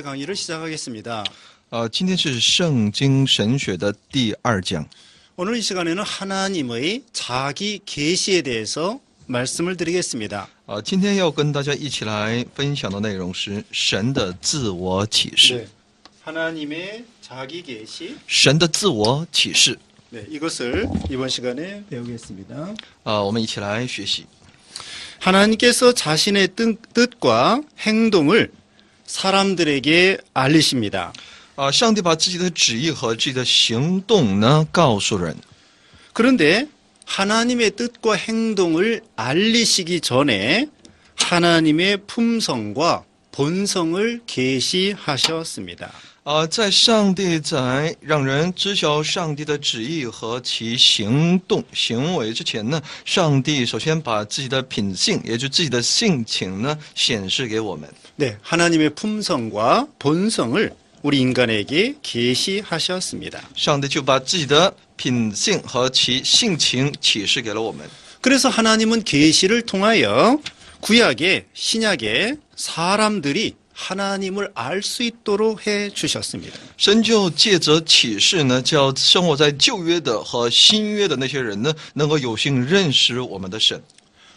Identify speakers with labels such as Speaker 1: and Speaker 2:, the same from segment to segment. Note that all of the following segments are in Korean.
Speaker 1: 강의를 시작하겠습니다.
Speaker 2: 今天是圣经神学的第2讲。
Speaker 1: 오늘 이 시간에는 하나님의 자기 계시에 대해서 말씀을 드리겠습니다.
Speaker 2: 今天要跟大家一起来分享的内容是神的自我启示。
Speaker 1: 하나님의 자기 계시.
Speaker 2: 神的自我启示。
Speaker 1: 네, 이것을 이번 시간에 배우겠습니다.
Speaker 2: 我们一起来学习。
Speaker 1: 하나님께서 자신의 뜻과 행동을 사람들에게 알리십니다.
Speaker 2: 上帝把自己的旨意和自己的行动呢告诉人。
Speaker 1: 그런데 하나님의 뜻과 행동을 알리시기 전에 하나님의 품성과 본성을 계시하셨습니다.
Speaker 2: 在上帝在让人知晓上帝的旨意和其行为之前呢，上帝首先把自己的品性，也就是自己的性情呢显示给我们。
Speaker 1: 네, 하나님의 품성과 본성을 우리 인간에게 계시하셨습니다.
Speaker 2: 上帝就把自己的品性和其性情启示给了我们。
Speaker 1: 그래서 하나님은 계시를 통하여 구약의 신약의 사람들이 하나님을 알 수 있도록 해 주셨습니다.
Speaker 2: 神就借着启示呢，叫生活在旧约的和新约的那些人呢，能够有幸认识我们的神。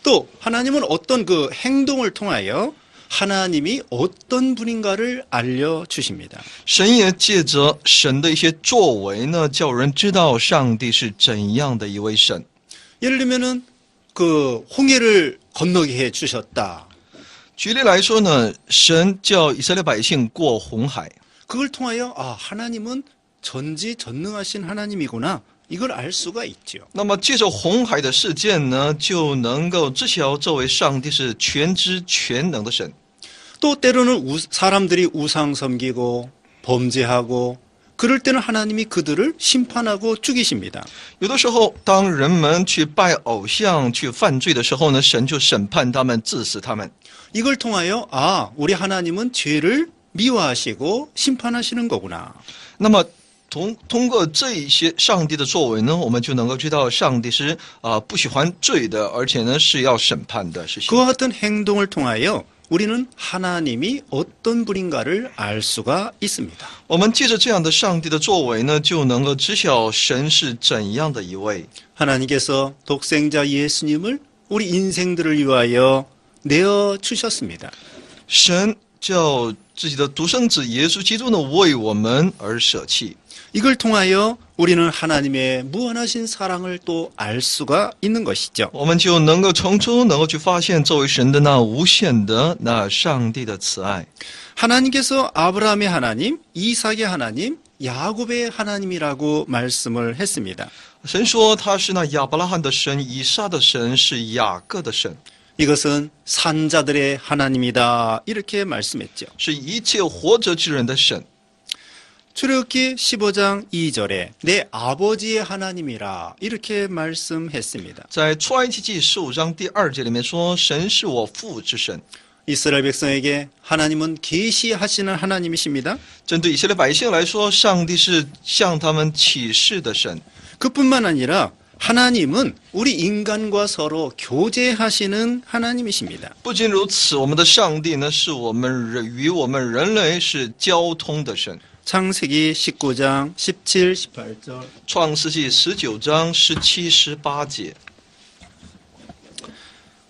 Speaker 1: 또 하나님은 어떤 그 행동을 통하여 하나님이 어떤 분인가를 알려 주십니다.
Speaker 2: 神也借着神的一些作为呢，叫人知道上帝是怎样的一位神。
Speaker 1: 예를 들면은 그 홍해를 건너게 해 주셨다.
Speaker 2: 举例来说呢，神叫以色列百姓过红海，
Speaker 1: 그걸 통하여 하나님은 전지전능하신 하나님이구나. 이걸 알 수가 있죠.
Speaker 2: 那么借着红海的事件呢，就能够知晓这位上帝是全知全能的神。
Speaker 1: 또 때로는 사람들이 우상 섬기고 범죄하고 그럴 때는 하나님이 그들을 심판하고 죽이십니다.
Speaker 2: 有的时候，当人们去拜偶像、去犯罪的时候呢，神就审判他们，治死他们。
Speaker 1: 이걸 통하여 우리 하나님은 죄를 미워하시고 심판하시는 거구나.
Speaker 2: 那么通过这一些上帝的作为呢，我们就能够知道上帝是不喜欢罪的，而且呢是要审判的事情。
Speaker 1: 그와 같은 행동을 통하여 우리는 하나님이 어떤 분인가를 알 수가 있습니다.
Speaker 2: 我们借着这样的上帝的作为呢，就能够知晓神是怎样的一位。
Speaker 1: 하나님께서 독생자 예수님을 우리 인생들을 위하여 내어 주셨습니다.
Speaker 2: 神叫自己的独生子耶稣基督呢，为我们而舍弃。
Speaker 1: 이걸 통하여 우리는 하나님의 무한하신 사랑을 또 알 수가 있는 것이죠.
Speaker 2: 我们就能够从中能够去发现作为神的那无限的那上帝的慈爱。
Speaker 1: 하나님께서 아브라함의 하나님, 이삭의 하나님, 야곱의 하나님이라고 말씀을 했습니다.
Speaker 2: 神说他是那亚伯拉罕的神，以撒的神，是雅各的神，
Speaker 1: 이것은 산자들의 하나님이다. 이렇게 말씀했죠.
Speaker 2: 是一切活着之人的神。
Speaker 1: 출애굽기 15장 2절에 내 아버지의 하나님이라 이렇게 말씀했습니다.
Speaker 2: 在出埃及记15章第2节里面说，神是我父之神。
Speaker 1: 이스라엘 백성에게 하나님은 계시하시는 하나님이십니다.
Speaker 2: 针对以色列百姓来说，上帝是向他们启示的神。
Speaker 1: 그뿐만 아니라 하나님은 우리 인간과 서로 교제하시는 하나님이십니다.
Speaker 2: 不仅如此，我们的上帝呢，是与我们人类是交通的神。
Speaker 1: 창세기 19장 17, 18절.
Speaker 2: 创世纪19章17、18节。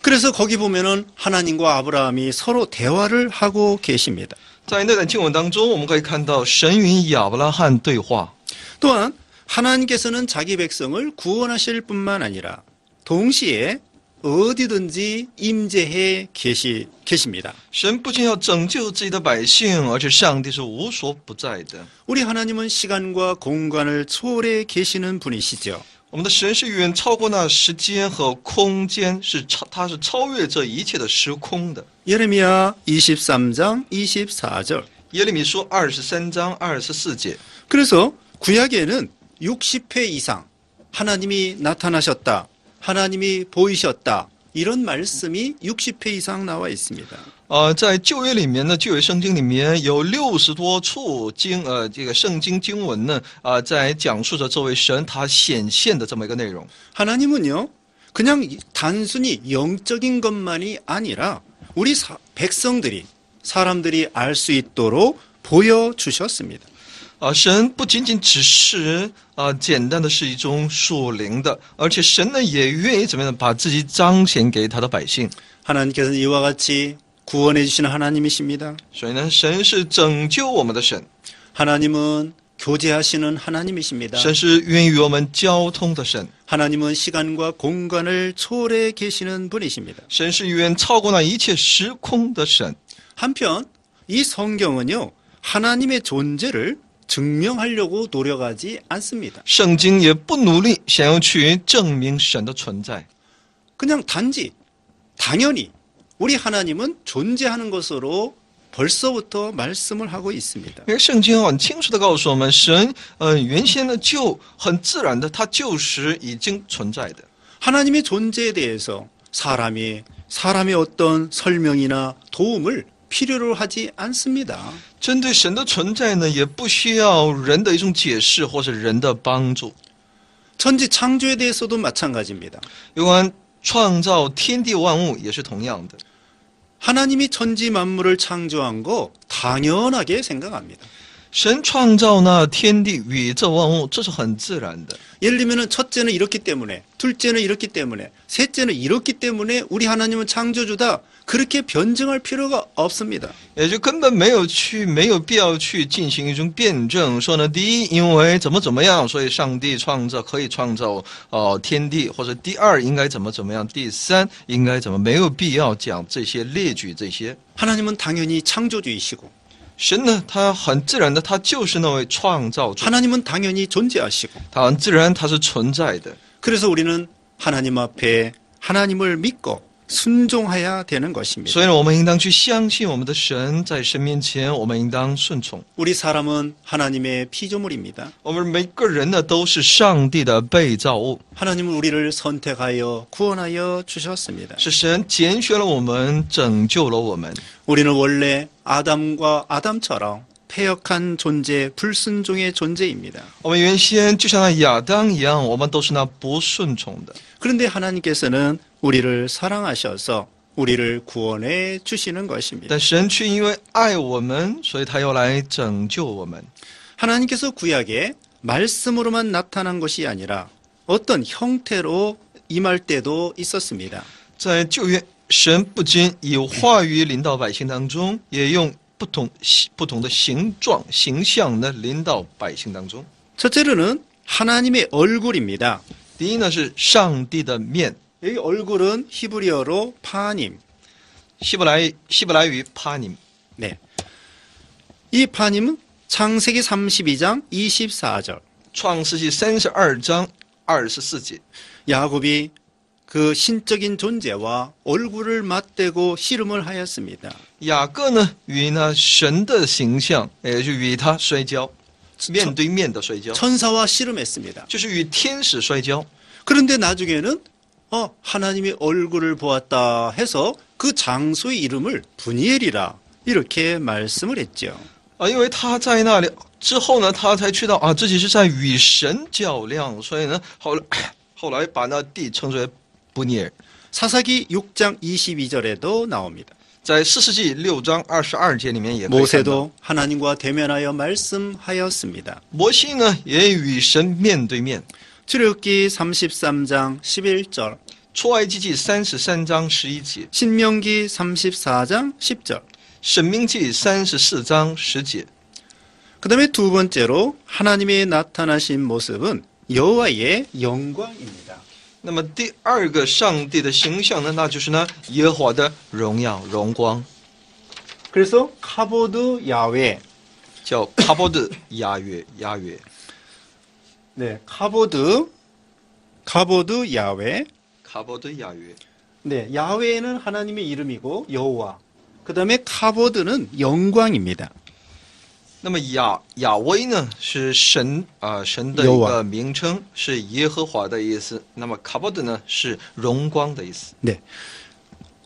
Speaker 1: 그래서 거기 보면은 하나님과 아브라함이 서로 대화를 하고 계십니다.
Speaker 2: 在那段经文当中，我们可以看到神与亚伯拉罕对话。
Speaker 1: 또한 하나님께서는 자기 백성을 구원하실 뿐만 아니라 동시에 어디든지 임재해 계십니다.
Speaker 2: 神不仅要拯救自己的百姓，而且上帝是无所不在的。
Speaker 1: 우리 하나님은 시간과 공간을 초월해 계시는 분이시죠.
Speaker 2: 我们的神是远超过那时间和空间，他是超越这一切的时空的。
Speaker 1: 예레미야 23장 24절.
Speaker 2: 耶利米书23章24节。
Speaker 1: 그래서 구약에는 60회 이상 하나님이 나타나셨다. 하나님이 보이셨다. 이런 말씀이 60회 이상 나와 있습니다.
Speaker 2: 在旧约里面呢，旧约圣经里面有60多处这个圣经经文呢，在讲述着这位神他显现的这么一个内容。
Speaker 1: 하나님은요, 그냥 단순히 영적인 것만이 아니라 우리 백성들이 사람들이 알 수 있도록 보여주셨습니다.
Speaker 2: 神不仅仅只是简单的是一种属灵的，而且神呢也愿意怎么样把自己彰显给他的百姓。
Speaker 1: 하나님께서는 이와 같이 구원해 주시는 하나님이십니다.
Speaker 2: 所以呢，神是拯救我们的神，
Speaker 1: 하나님은 교제하시는 하나님이십니다.
Speaker 2: 神是愿意与我们交通的神，
Speaker 1: 하나님은 시간과 공간을 초월해 계시는 분이십니다.
Speaker 2: 神是远超过那一切时空的神。
Speaker 1: 한편 이 성경은요, 하나님의 존재를 증명하려고 노력하지 않습니다.
Speaker 2: 圣经也不努力想要去证明神的存在，
Speaker 1: 그냥 단지 당연히 우리 하나님은 존재하는 것으로 벌써부터 말씀을 하고 있습니다.
Speaker 2: 因为圣经很清楚的告诉我们，神原先呢就很自然的，他就是已经存在的。
Speaker 1: 하나님의 존재에 대해서 사람의 어떤 설명이나 도움을 필요로 하지 않습니다.
Speaker 2: 针对神的存在呢，也不需要人的一种解释或者人的帮助。
Speaker 1: 천지 창조에 대해서도 마찬가지입니다.
Speaker 2: 有关创造天地万物也是同样的。
Speaker 1: 하나님이 천지 만물을 창조한 거 당연하게 생각합니다.
Speaker 2: 神创造那天地宇宙万物，这是很自然的。
Speaker 1: 예를 들면 첫째는 이렇기 때문에, 둘째는 이렇기 때문에, 셋째는 이렇기 때문에 우리 하나님은 창조주다. 그렇게 변증할 필요가 없습니다.
Speaker 2: 也就根本没有必要去进行一种辩证，说呢，第一，因为怎么样，所以上帝可以创造天地，或者第二应该怎么样，第三应该怎么，没有必要讲这些列举这些。
Speaker 1: 하나님은 당연히 창조주이시고,
Speaker 2: 神呢，他很自然的，他就是那位创造主，
Speaker 1: 하나님은 당연히 존재하시고,
Speaker 2: 他很自然他是存在的。
Speaker 1: 그래서 우리는 하나님 앞에 하나님을 믿고 순종해야 되는 것입니다.
Speaker 2: 所以呢，我们应当去相信我们的神，在神面前，我们应当顺从。
Speaker 1: 우리 사람은 하나님의 피조물입니다.
Speaker 2: 我们每个人呢，都是上帝的被造物，
Speaker 1: 하나님은 우리를 선택하여 구원하여 주셨습니다.
Speaker 2: 是神拣选了我们，拯救了我们。
Speaker 1: 우리는 원래 아담처럼 패역한 존재, 불순종의 존재입니다.
Speaker 2: 我们原先就像那亚当一样，我们都是那不顺从的。
Speaker 1: 그런데 하나님께서는 우리를 사랑하셔서 우리를 구원해 주시는 것입니다.
Speaker 2: 但神却因为爱我们，所以他要来拯救我们。
Speaker 1: 하나님께서 구약에 말씀으로만 나타난 것이 아니라 어떤 형태로 임할 때도 있었습니다.
Speaker 2: 在旧约，神不仅以话语临到百姓当中，也用不同的形状、形象呢临到百姓当中。
Speaker 1: 첫째로는 하나님의 얼굴입니다.
Speaker 2: 第一呢是上帝的面，
Speaker 1: 여기 얼굴은 히브리어로 파님.
Speaker 2: 希伯来语帕님。
Speaker 1: 네. 이 파님은 창세기 32장 24절.
Speaker 2: 创世纪32章24节，
Speaker 1: 야곱이 그 신적인 존재와 얼굴을 맞대고 씨름을 하였습니다.
Speaker 2: 雅各呢与那神的形象，也就与他摔跤，面对面的摔跤，
Speaker 1: 천사와 씨름했습니다.
Speaker 2: 就是与天使摔跤。
Speaker 1: 그런데 나중에는 하나님의 얼굴을 보았다 해서 그 장소의 이름을 분이엘이라 이렇게 말씀을 했죠.
Speaker 2: 因为他在那里之后呢，他才知道自己是在与神较量，所以呢，后来把那地称之为布尼尔。
Speaker 1: 사사기 6장 22절에도 나옵니다.
Speaker 2: 在4世纪6章22节里面也可以看到，
Speaker 1: 모세도 하나님과 대면하여 말씀하였습니다.
Speaker 2: 摩西呢也与神面对面。
Speaker 1: 출애굽기 33장 11절,
Speaker 2: 出埃及记33章11节，
Speaker 1: 신명기 34장 10절.
Speaker 2: 申命记34章10节。
Speaker 1: 그 다음에 두 번째로 하나님의 나타나신 모습은 여호와의 영광입니다.
Speaker 2: 那么第二个上帝的形象呢，那就是呢耶和华的荣耀荣光，
Speaker 1: 그래서 카보드 야훼,
Speaker 2: 叫卡波的亚约。
Speaker 1: 네, 카보드 야훼.
Speaker 2: 卡波的亚约。
Speaker 1: 네, 야훼는 하나님의 이름이고 여호와. 그 다음에 카보드는 영광입니다.
Speaker 2: 那么亚威呢是神的一个名称，是耶和华的意思。那么卡波的呢是荣光的意思。
Speaker 1: 네.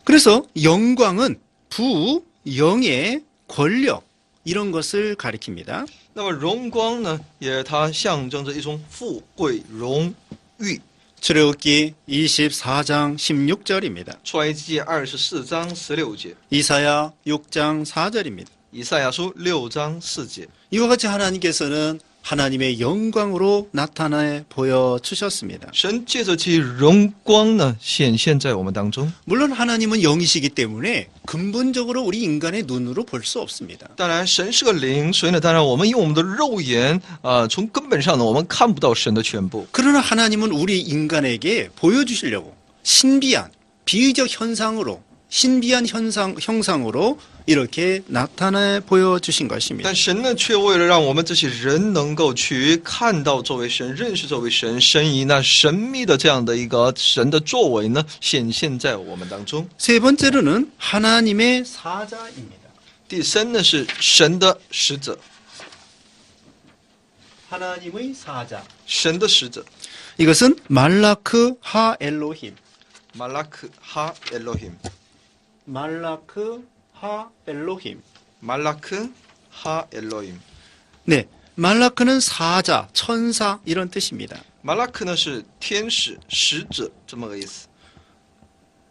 Speaker 1: 그래서 영광은 부, 영의 권력 이런 것을 가리킵니다.
Speaker 2: 那么荣光呢，也它象征着一种富贵荣誉。
Speaker 1: 출애굽기 24장 16절입니다.
Speaker 2: 出埃及记24章16节，
Speaker 1: 이사야 6장 4절입니다.
Speaker 2: 以赛亚书6章4节。
Speaker 1: 이와 같이 하나님께서는 하나님의 영광으로 나타내 보여주셨습니다.
Speaker 2: 神借着其荣光呢，显现在我们当中。
Speaker 1: 물론 하나님은 영이시기 때문에 근본적으로 우리 인간의 눈으로 볼 수 없습니다.
Speaker 2: 当然，神是个灵，所以呢，当然我们用我们的肉眼从根本上呢，我们看不到神的全部。
Speaker 1: 그러나 하나님은 우리 인간에게 보여주시려고 신비한 비의적 현상으로 신비한 형상으로 이렇게 나타내 보여주신 것입니다.
Speaker 2: 但神呢，却为了让我们这些人能够去看到这位神，认识这位神，神以那神秘的这样的一个神的作为呢，显现在我们当中。
Speaker 1: 세 번째로는 하나님의 사자입니다.
Speaker 2: 第三呢是神的使者，
Speaker 1: 하나님의 사자.
Speaker 2: 神的使者，
Speaker 1: 이것은 말라크 하 엘로힘.
Speaker 2: 马拉克哈 Elohim，
Speaker 1: 말라크 하 엘로힘.
Speaker 2: 马拉克哈 Elohim，
Speaker 1: 네, 말라크는 사자, 천사 이런 뜻입니다.
Speaker 2: 马拉克呢是天使、使者这么个意思。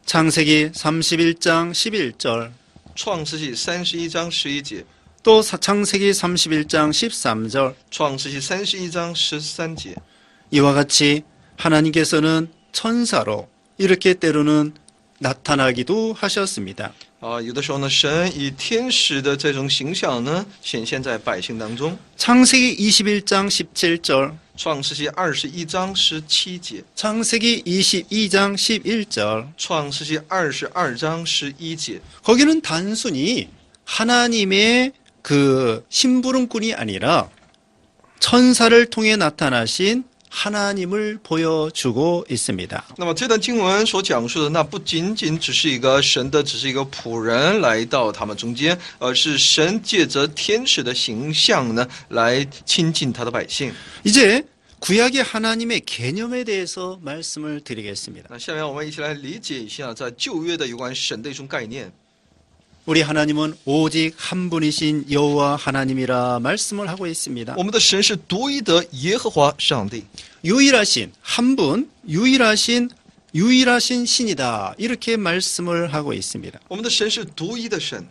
Speaker 1: 창세기 31장 11절,
Speaker 2: 创世纪31章11节，
Speaker 1: 또 창세기 31장 13절.
Speaker 2: 创世纪31章13节，
Speaker 1: 이와 같이 하나님께서는 천사로 이렇게 때로는 나타나기도 하셨습니다.
Speaker 2: 有的时候呢，神以天使的这种形象呢，显现在百姓当中。
Speaker 1: 창세기 21장 17절,
Speaker 2: 创世纪21章17节，
Speaker 1: 창세기 22장 11절.
Speaker 2: 创世纪22章11节，
Speaker 1: 거기는 단순히 하나님의 그 심부름꾼이 아니라 천사를 통해 나타나신 하나님을 보여주고 있습니다.
Speaker 2: 那么这段经文所讲述的，那不仅仅只是一个神的，只是一个仆人来到他们中间，而是神借着天使的形象呢，来亲近他的百姓。
Speaker 1: 이제 구약의 하나님의 개념에 대해서 말씀을 드리겠습니다.
Speaker 2: 那下面我们一起来理解一下，在旧约的有关神的一种概念。
Speaker 1: 우리 하나님은 오직 한 분이신 여호와 하나님이라 말씀을 하고 있습니다.
Speaker 2: 我们的神是独一的耶和华上帝，
Speaker 1: 유일하신 한 분, 유일하신 신이다. 이렇게 말씀을 하고 있습니다.
Speaker 2: 我们的神是独一的神。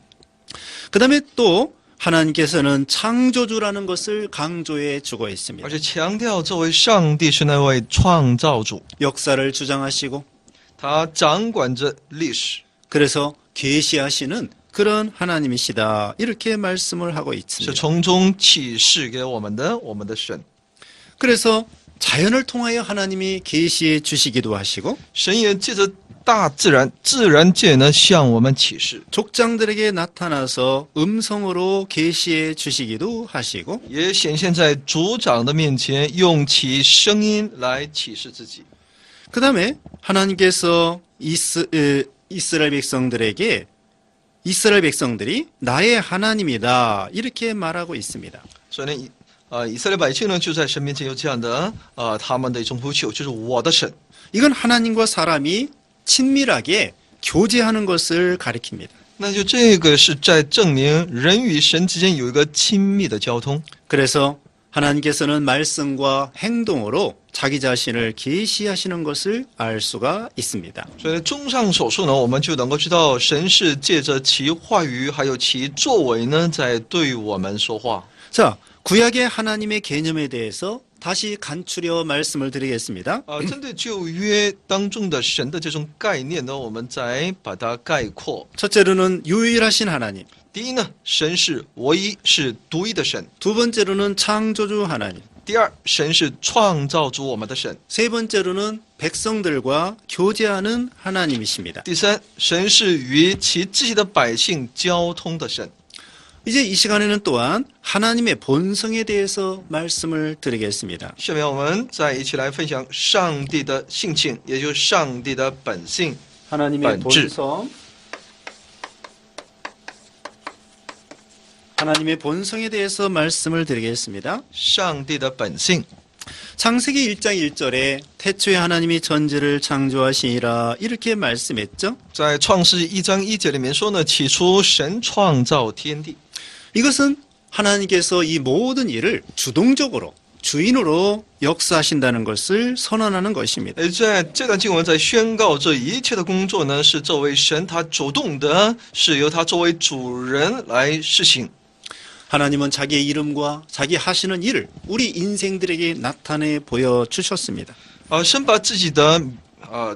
Speaker 1: 그다음에 또 하나님께서는 창조주라는 것을 강조해 주고 있습니다.
Speaker 2: 而且强调这位上帝是那位创造主，
Speaker 1: 역사를 주장하시고
Speaker 2: 他掌管着历史，
Speaker 1: 그래서 계시하시는 그런 하나님이시다. 이렇게 말씀을 하고
Speaker 2: 是
Speaker 1: 있습니다.
Speaker 2: 从中启示给我们的神。
Speaker 1: 그래서 자연을 통하여 하나님이 계시해 주시기도 하시고
Speaker 2: 神也借着大自然、自然界呢，向我们启示，
Speaker 1: 족장들에게 나타나서 음성으로 계시해 주시기도 하시고
Speaker 2: 也显现在族长的面前，用其声音来启示自己。
Speaker 1: 그다음에 하나님께서 이스라엘 백성들이 나의 하나님이다. 이렇게 말하고 있습니다.
Speaker 2: 所以呢，以色列百姓呢，就在神面前有这样的他们的一种呼求，就是我的神。
Speaker 1: 이건 하나님과 사람이 친밀하게 교제하는 것을 가리킵니다.
Speaker 2: 那就这个是在证明人与神之间有一个亲密的交通。
Speaker 1: 그래서 하나님께서는 말씀과 행동으로 자기 자신을 계시하시는 것을 알 수가 있습니다.
Speaker 2: 所以综上所述呢，我们就能够知道，神是借着其话语还有其作为呢，在对我们说话。
Speaker 1: 자, 구약의 하나님의 개념에 대해서 다시 간추려 말씀을 드리겠습니다.
Speaker 2: 针对旧约当中的神的这种概念呢，我们再把它概括。
Speaker 1: 첫째로는 유일하신 하나님.
Speaker 2: 第一呢，神是唯一，是独一的神；
Speaker 1: 두 번째로는 창조주 하나님.
Speaker 2: 第二，神是创造主我们的神；
Speaker 1: 세 번째로는 백성들과 교제하는 하나님이십니다.
Speaker 2: 第三，神是与其自己的百姓交通的神。
Speaker 1: 이제 이 시간에는 또한 하나님의 본성에 대해서 말씀을 드리겠습니다.
Speaker 2: 下面我们再一起来分享上帝的性情，也就是上帝的本性。
Speaker 1: 하나님의
Speaker 2: 본질.
Speaker 1: 본성. 하나님의 본성에 대해서 말씀을 드리겠습니다.
Speaker 2: 上帝的本性，
Speaker 1: 창세기 1장 1절에 태초에 하나님이 전지를 창조하시니라 이렇게 말씀했죠.
Speaker 2: 在创世1章1节里面说呢，起初神创造天地。
Speaker 1: 이것은 하나님께서 이 모든 일을 주동적으로 주인으로 역사하신다는 것을 선언하는 것입니다.
Speaker 2: 在这段经文在宣告这一切的工作呢，是这位神他主动的，是由他作为主人来实行。
Speaker 1: 하나님은 자기의 이름과 자기 하시는 일을 우리 인생들에게 나타내 보여주셨습니다.
Speaker 2: 神把自己的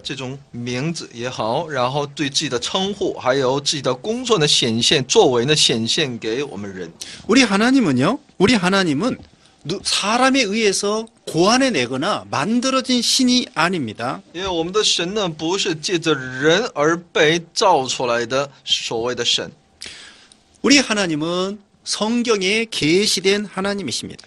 Speaker 2: 这种名字也好，然后对自己的称呼，还有自己的工作呢显现作为呢显现给我们人。
Speaker 1: 우리 하나님은 사람에 의해서 고안해내거나 만들어진 신이 아닙니다.
Speaker 2: 因为我们的神呢不是借着人而被造出来的所谓的神，
Speaker 1: 우리 하나님은 성경에 계시된 하나님이십니다.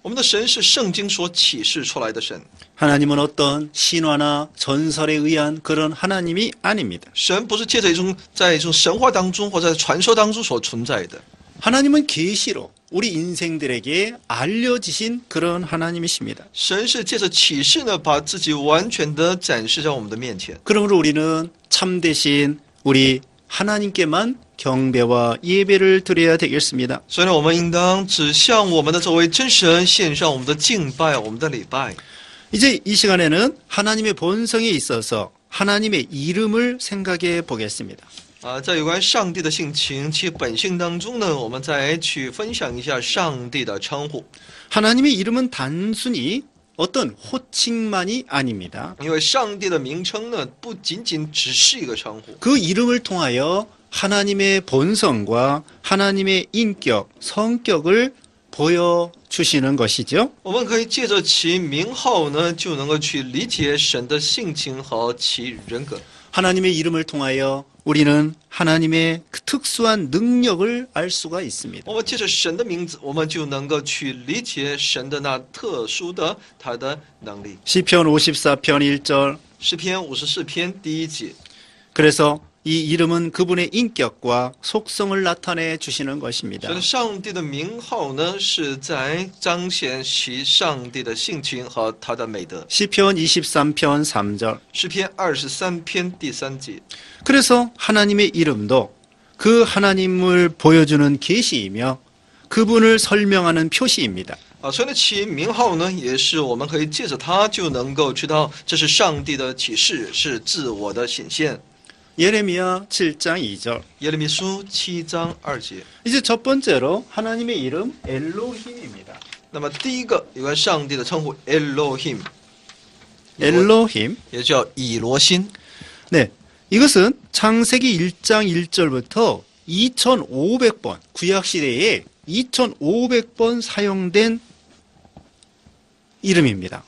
Speaker 2: 我们的神是圣经所启示出来的神。
Speaker 1: 하나님은 어떤 신화나 전설에 의한 그런 하나님이 아닙니다.
Speaker 2: 神不是借着在一种神话当中或者在传说当中所存在的。
Speaker 1: 하나님은 계시로 우리 인생들에게 알려지신 그런 하나님이십니다.
Speaker 2: 神是借着启示呢，把自己完全的展示在我们的面前。
Speaker 1: 그러므로 우리는 참되신 우리 하나님께만 경배와 예배를 드려야 되겠습니다.
Speaker 2: 所以呢，我们应当只向我们的这位真神献上我们的敬拜，我们的礼拜。
Speaker 1: 이제 이 시간에는 하나님의 본성에 있어서 하나님의 이름을 생각해 보겠습니다.
Speaker 2: 在有关上帝的性情其本性当中呢，我们再去分享一下上帝的称呼。
Speaker 1: 하나님의 이름은 단순히 어떤 호칭만이 아닙니다.
Speaker 2: 因为上帝的名称呢，不仅仅只是一个称呼，
Speaker 1: 그 이름을 통하여 하나님의 본성과 하나님의 인격, 성격을 보여주시는 것이죠.
Speaker 2: 我们可以借着其名号呢，就能够去理解神的性情和其人格。
Speaker 1: 하나님의 이름을 통하여 우리는 하나님의 그 특수한 능력을 알 수가 있습니다.
Speaker 2: 我们借着神的名字，我们就能够去理解神的那特殊的他的能力。
Speaker 1: 시편 54편 1절
Speaker 2: 诗篇54篇第1节。
Speaker 1: 그래서 이 이름은 그분의 인격과 속성을 나타내 주시는 것입니다.
Speaker 2: 所以上帝的名号呢，是在彰显其上帝的性情和他的美德。
Speaker 1: 시편 23편 3절
Speaker 2: 诗篇23篇第3节。
Speaker 1: 그래서 하나님의 이름도 그 하나님을 보여주는 계시이며 그분을 설명하는 표시입니다.
Speaker 2: 所以呢，其名号呢，也是我们可以借着它就能够知道这是上帝的启示，是自我的显现。
Speaker 1: 예레미야 7장 2절
Speaker 2: 耶利米书7章2节。
Speaker 1: 이제 첫 번째로 하나님의 이름 엘로힘입니다.
Speaker 2: 那么第一个有关上帝的称呼 Elohim，
Speaker 1: 엘로힘
Speaker 2: 也叫以罗心。
Speaker 1: 네, 이것은 창세기 1장 1절부터 2500번 구약시대에 2500번 사용된 이름입니다.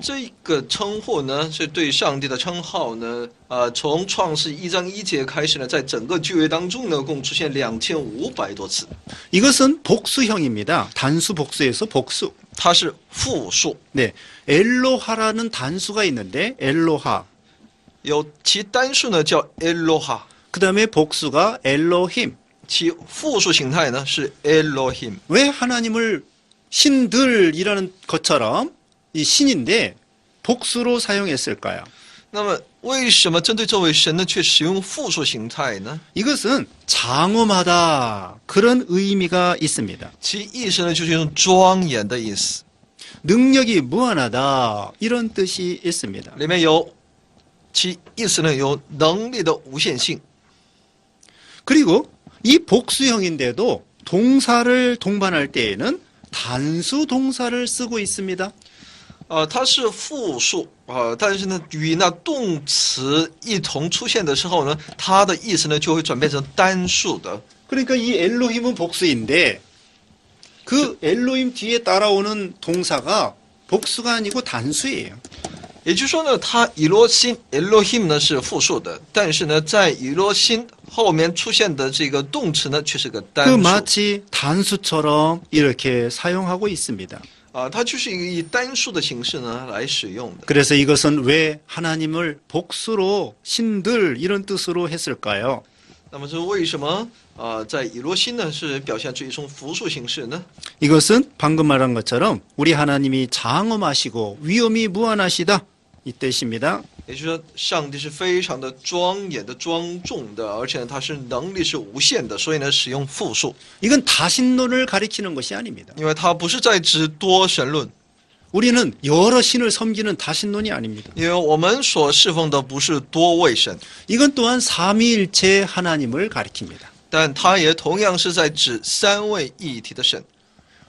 Speaker 2: 这个称呼呢，是对上帝的称号呢，从创世1章1节开始呢，在整个旧约当中呢，共出现2500多次。
Speaker 1: 이것은 복수형입니다. 단수 복수에서 복수.
Speaker 2: 它是复数，
Speaker 1: 네, 엘로하라는 단수가 있는데 엘로하.
Speaker 2: 有其单数呢叫 Eloha，
Speaker 1: 그 다음에 복수가 엘로힘.
Speaker 2: 其复数形态呢是 Elohim。
Speaker 1: 왜 하나님을 신들이라는 것처럼 이 신인데 복수로 사용했을까요?
Speaker 2: 那么为什么针对这位神呢，却使用复数形态呢？
Speaker 1: 이것은 장엄하다 그런 의미가 있습니다.
Speaker 2: 其意思呢，就是用庄严的意思，
Speaker 1: 능력이 무한하다 이런 뜻이 있습니다.
Speaker 2: 里面有其意思呢，有能力的无限性。
Speaker 1: 그리고 이 복수형인데도 동사를 동반할 때에는 단수 동사를 쓰고 있습니다.
Speaker 2: 它是复数但是呢，与那动词一同出现的时候呢，它的意思呢就会转变成单数的。
Speaker 1: 그러니까 이 엘로힘은 복수인데 그 엘로힘 뒤에 따라오는 동사가 복수가 아니고 단수예요.
Speaker 2: 也就是说呢，它以罗心 Elohim 呢是复数的，但是呢，在以罗心后面出现的这个动词呢，却是个单
Speaker 1: 그
Speaker 2: 数。
Speaker 1: 마치 단수처럼 이렇게 사용하고 있습니다.
Speaker 2: 它就是一个以单数的形式呢来使用的。
Speaker 1: 그래서 이것은 왜 하나님을 복수로 신들 이런 뜻으로 했을까요?
Speaker 2: 那么这为什么在以罗心呢是表现出一种复数形式呢？
Speaker 1: 이것은 방금 말한 것처럼 우리 하나님이 장엄하시고 위엄이 무한하시다 이 뜻입니다.
Speaker 2: 也就是说，上帝是非常的庄严的、庄重的，而且呢，他是能力是无限的，所以呢，使用复数，
Speaker 1: 이건 다신론을 가리키는 것이 아닙니다.
Speaker 2: 因为他不是在指多神论，
Speaker 1: 우리는 여러 신을 섬기는 다신론이 아닙니다.
Speaker 2: 因为我们所侍奉的不是多位神，
Speaker 1: 이건 또한 삼위일체 하나님을 가리킵니다.
Speaker 2: 但它也同样是在指三位一体的神，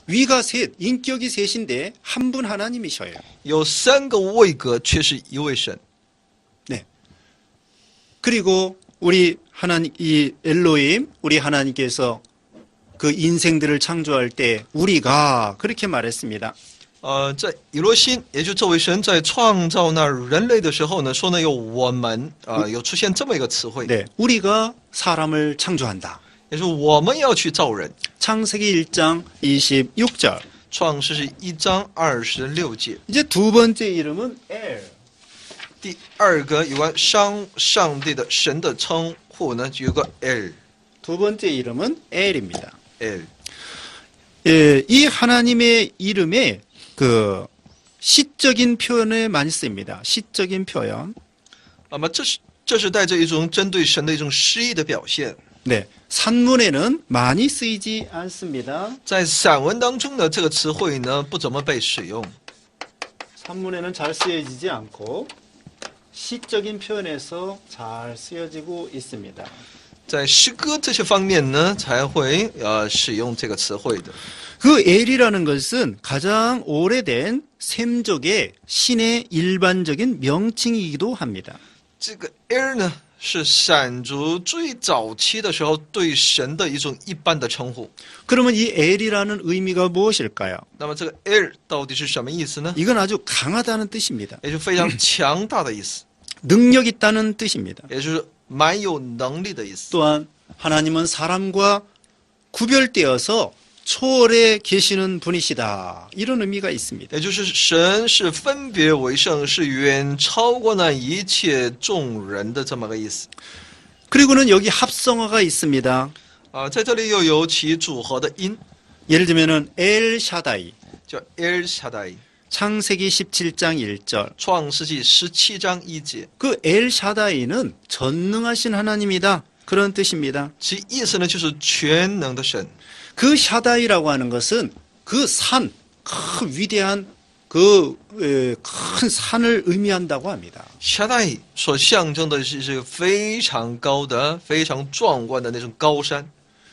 Speaker 1: 위가 셋, 인격이 셋인데 한 분 하나님이셔요.
Speaker 2: 有三个位格，却是一位神。
Speaker 1: 네. 그리고 우리 하나님 이 엘로임 우리 하나님께서 그 인생들을 창조할 때 우리가 그렇게 말했습니다.
Speaker 2: 在以罗辛，也就这位神在创造那人类的时候呢，说呢有我们有出现这么一个词汇，
Speaker 1: 네. 우리가 사람을 창조한다.
Speaker 2: 也就是我们要去造人。
Speaker 1: 창세기 1장 26절.
Speaker 2: 创世是1章26节。
Speaker 1: 이제 두 번째 이름은 엘.
Speaker 2: 第二个有关上帝的神的称呼呢，就有个 El
Speaker 1: 두 번째 이름은 엘입니다.
Speaker 2: El。
Speaker 1: 예, 이 하나님의 이름에 그 시적인 표현을 많이 씁니다. 시적인 표현.
Speaker 2: 那么这是带着一种针对神的一种诗意的表现。
Speaker 1: 네. 산문에는 많이 쓰이지 않습니다.
Speaker 2: 在散文当中呢，这个词汇呢不怎么被使用。
Speaker 1: 산문에는 잘 쓰여지지 않고 시적인 표현에서 잘 쓰여지고 있습니다.
Speaker 2: 在诗歌这些方面呢，才会使用这个词汇的。
Speaker 1: 그 엘이라는 것은 가장 오래된 셈족의 신의 일반적인 명칭이기도 합니다.
Speaker 2: 这个 El 呢，是闪族最早期的时候对神的一种一般的称呼。
Speaker 1: 그러면 이 엘이라는 의미가 무엇일까요?
Speaker 2: 那么这个 El 到底是什么意思呢？
Speaker 1: 이건 아주 강하다는 뜻입니다.
Speaker 2: 也就是非常强大的意思，
Speaker 1: 능력 있다는 뜻입니다.
Speaker 2: 也就是蛮有能力的意思。
Speaker 1: 또한 하나님은 사람과 구별되어서 초월에 계시는 분이시다. 이런 의미가 있습니다.
Speaker 2: 也就是神是分别为圣，是远超过那一切众人的这么个意思。
Speaker 1: 그리고는 여기 합성어가 있습니다.
Speaker 2: 在这里又有其组合的音，
Speaker 1: 예를 들면은 엘 샤다이.
Speaker 2: 叫 El Shaddai。
Speaker 1: 창세기 17장 1절.
Speaker 2: 创世纪17章1节，
Speaker 1: 그 엘 샤다이는 전능하신 하나님이다. 그런 뜻입니다.
Speaker 2: 其意思呢就是全能的神。
Speaker 1: 그 샤다이라고 하는 것은 그 산, 큰 위대한 그 큰 산을 의미한다고 합니다.
Speaker 2: Shaddai 所象征的是非常高的、非常壮观的那种高山。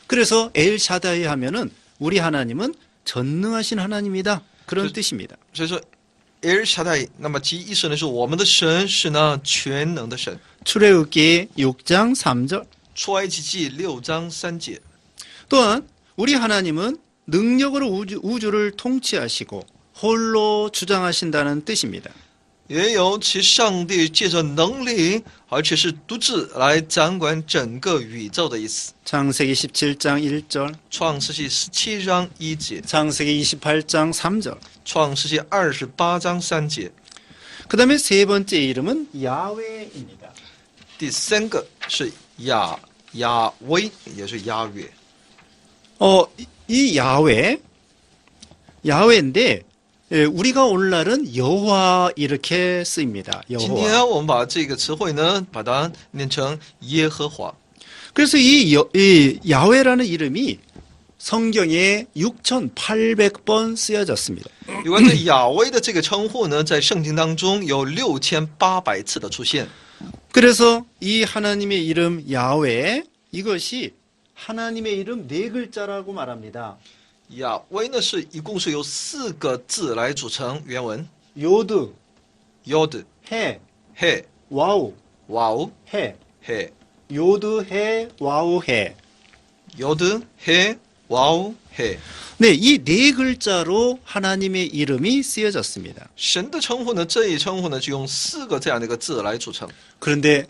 Speaker 1: 그래서 엘 샤다이 하면은 우리 하나님은 전능하신 하나님이다. 그런 뜻입니다.
Speaker 2: 所以说 El Shaddai， 那么其意思呢是我们的神是那全能的神。
Speaker 1: 출애굽기 6장 3절.
Speaker 2: 出埃及记6章3节，
Speaker 1: 또한 우리 하나님은 능력으로 우주를 통치하시고 홀로 주장하신다는 뜻입니다.
Speaker 2: 也有其上帝借着能力，而且是独自来掌管整个宇宙的意思。
Speaker 1: 창세기 17장 1절,
Speaker 2: 创世纪17章1节，
Speaker 1: 창세기 28장 3절.
Speaker 2: 创世纪28章3节。
Speaker 1: 그 다음에 세 번째 이름은 야훼입니다.
Speaker 2: 第三个是亚威，也是亚越。
Speaker 1: 이 야훼인데 우리가 오늘날은 여호와 이렇게 쓰입니다.
Speaker 2: 今
Speaker 1: 여호와.
Speaker 2: 天我们把这个词汇呢，把它念成耶和华。
Speaker 1: 그래서 이 야훼라는 이름이 성경에 6,800번 쓰여졌습니다.
Speaker 2: 有关这亚威的这个称呼呢，在圣经当中有6800次的出现。
Speaker 1: 그래서 이 하나님의 이름 야훼 이것이 하나님의 이름 네 글자라고 말합니다.
Speaker 2: 亚威呢是一共是由4个字来组成原文
Speaker 1: 요드,，Yod、 해,
Speaker 2: He、
Speaker 1: 와우,
Speaker 2: 와우、
Speaker 1: 해,
Speaker 2: He、
Speaker 1: 요드, 해, 와우, 해.
Speaker 2: Yod、 He、 와우、 He。
Speaker 1: 네, 이 네 글자로 하나님의 이름이 쓰여졌습니다.
Speaker 2: 神的称呼呢，这一称呼呢，就用4个这样的一个字来组成。
Speaker 1: 그런데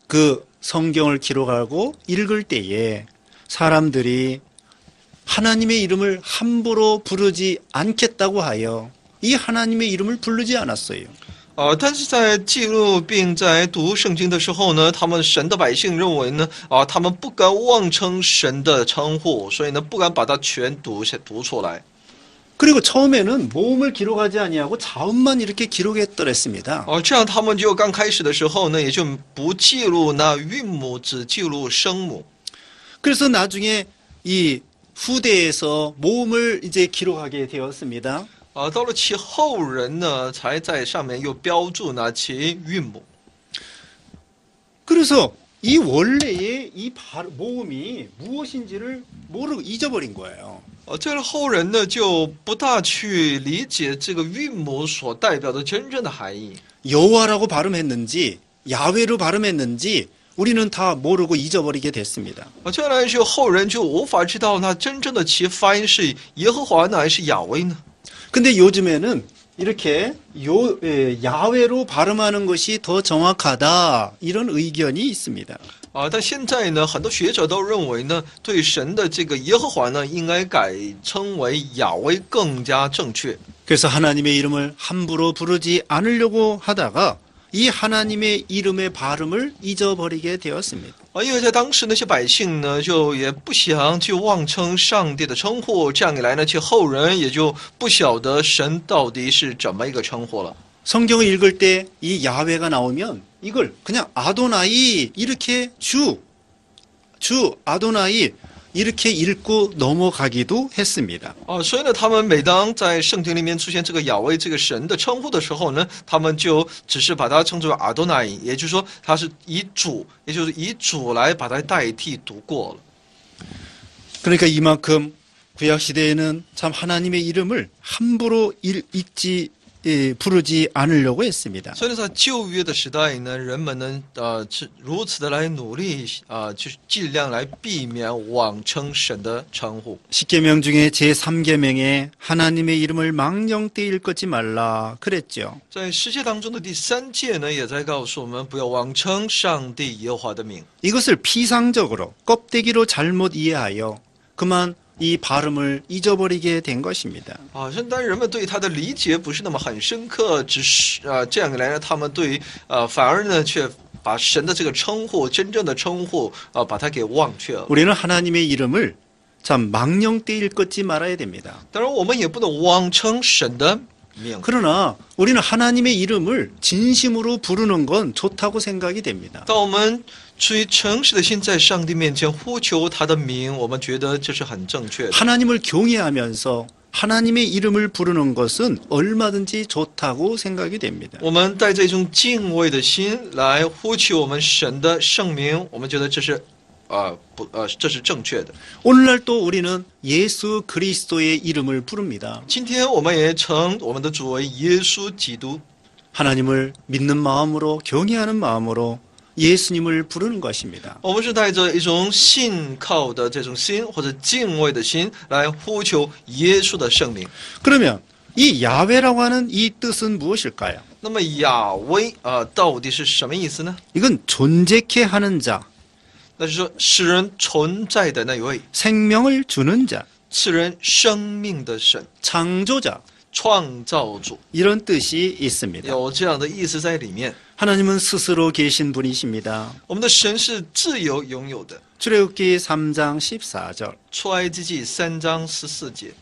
Speaker 1: 그 성경을 기록하고 읽을 때에 사람들이 하나님의 이름을 함부로 부르지 않겠다고 하여 이 하나님의 이름을 부르지 않았어요.
Speaker 2: 但是在记录并在读圣经的时候呢，他们神的百姓认为呢，他们不敢妄称神的称呼，所以呢，不敢把它全读出来。
Speaker 1: 그리고 처음에는 모음을 기록하지 아니하고 자음만 이렇게 기록했더랬습니다.
Speaker 2: 这样他们就刚开始的时候呢，也就不记录那韵母，只记录声母。
Speaker 1: 그래서 나중에 이 후대에서 모음을 이제 기록하게 되었습니다.
Speaker 2: 到了其后人呢，才在上面又标注呢其韵母。
Speaker 1: 그래서 이 원래의 이 모음이 무엇인지를 모르고 잊어버린 거예요.
Speaker 2: 这个后人呢就不大去理解这个韵母所代表的真正的含义。
Speaker 1: 여호와라고 발음했는지 야훼로 발음했는지 우리는 다 모르고 잊어버리게 됐습니다.
Speaker 2: 这样来说，后人就无法知道那真正的其发音是耶和华呢，还是亚威呢？
Speaker 1: 근데 요즘에는 이렇게 야훼로 발음하는 것이 더 정확하다 이런 의견이 있습니다.
Speaker 2: 但现在呢，很多学者都认为呢，对神的这个耶和华呢，应该改称为亚威更加正确。
Speaker 1: 그래서 하나님의 이름을 함부로 부르지 않으려고 하다가 이 하나님의 이름의 발음을 잊어버리게 되었습니다.
Speaker 2: 因为在当时那些百姓呢，就也不想去妄称上帝的称呼，这样一来呢，其后人也就不晓得神到底是怎么一个称呼了。
Speaker 1: 성경을 읽을 때 이 야훼가 나오면 이걸 그냥 아도나이 이렇게 주 아도나이 이렇게 읽고 넘어가기도 했습니다.
Speaker 2: 所以呢，他们每当在圣经里面出现这个亚威这个神的称呼的时候呢，他们就只是把它称之为阿多乃，也就是说，他是以主，也就是以主来把它代替读过了。
Speaker 1: 그러니까 이만큼 구약 시대에는 참 하나님의 이름을 함부로 부르지 않으려고 했습니다.
Speaker 2: 所以呢，在旧约的时代呢，人们呢，如此的来努力就是尽量来避免妄称神的称呼。
Speaker 1: 십계명 중에 제3계명에 하나님의 이름을 망령되이 읽지 말라 그랬죠.
Speaker 2: 在世界当中的第3诫呢，也在告诉我们不要妄称上帝耶和华的名。
Speaker 1: 이것을 피상적으로 껍데기로 잘못 이해하여 그만 이 발음을 잊어버리게 된 것입니다.
Speaker 2: 现在人们对他的理解不是那么很深刻，只是这样一来呢，他们对反而呢却把神的这个称呼，真正的称呼把它给忘却了。
Speaker 1: 우리는 하나님의 이름을 참 망령되이 읽지 말아야 됩니다.
Speaker 2: 当然，我们也不能妄称神的名。
Speaker 1: 그러나 우리는 하나님의 이름을 진심으로 부르는 건 좋다고 생각이 됩니다.
Speaker 2: 当我们出于诚实的心在上帝面前呼求他的名，我们觉得这是很正确的。
Speaker 1: 하나님을 경외하면서 하나님의 이름을 부르는 것은 얼마든지 좋다고 생각이 됩니다.
Speaker 2: 我们带着一种敬畏的心来呼求我们神的圣名，我们觉得这是这是正确的。
Speaker 1: 오늘날 또 우리는 예수 그리스도의 이름을 부릅니다.
Speaker 2: 今天我们也称我们的主为耶稣基督。
Speaker 1: 하나님을 믿는 마음으로 경외하는 마음으로 예수님을 부르는 것입니다.
Speaker 2: 我们是带着一种信靠的这种心或者敬畏的心来呼求耶稣的圣名。
Speaker 1: 그러면 이 야훼라고 하는 이 뜻은 무엇일까요?
Speaker 2: 那么亚威到底是什么意思呢？
Speaker 1: 이건 존재케 하는 자,
Speaker 2: 那就是说使人存在的那一位，
Speaker 1: 생명을 주는 자,
Speaker 2: 赐人生命的神，
Speaker 1: 창조자
Speaker 2: 创造主，
Speaker 1: 이런 뜻이 있습니다.
Speaker 2: 有这样的意思在里面。
Speaker 1: 하나님은 스스로 계신 분이십니다.
Speaker 2: 我们的神是自由拥有的。
Speaker 1: 출애굽기 3장 14절
Speaker 2: 出埃及记3章14节，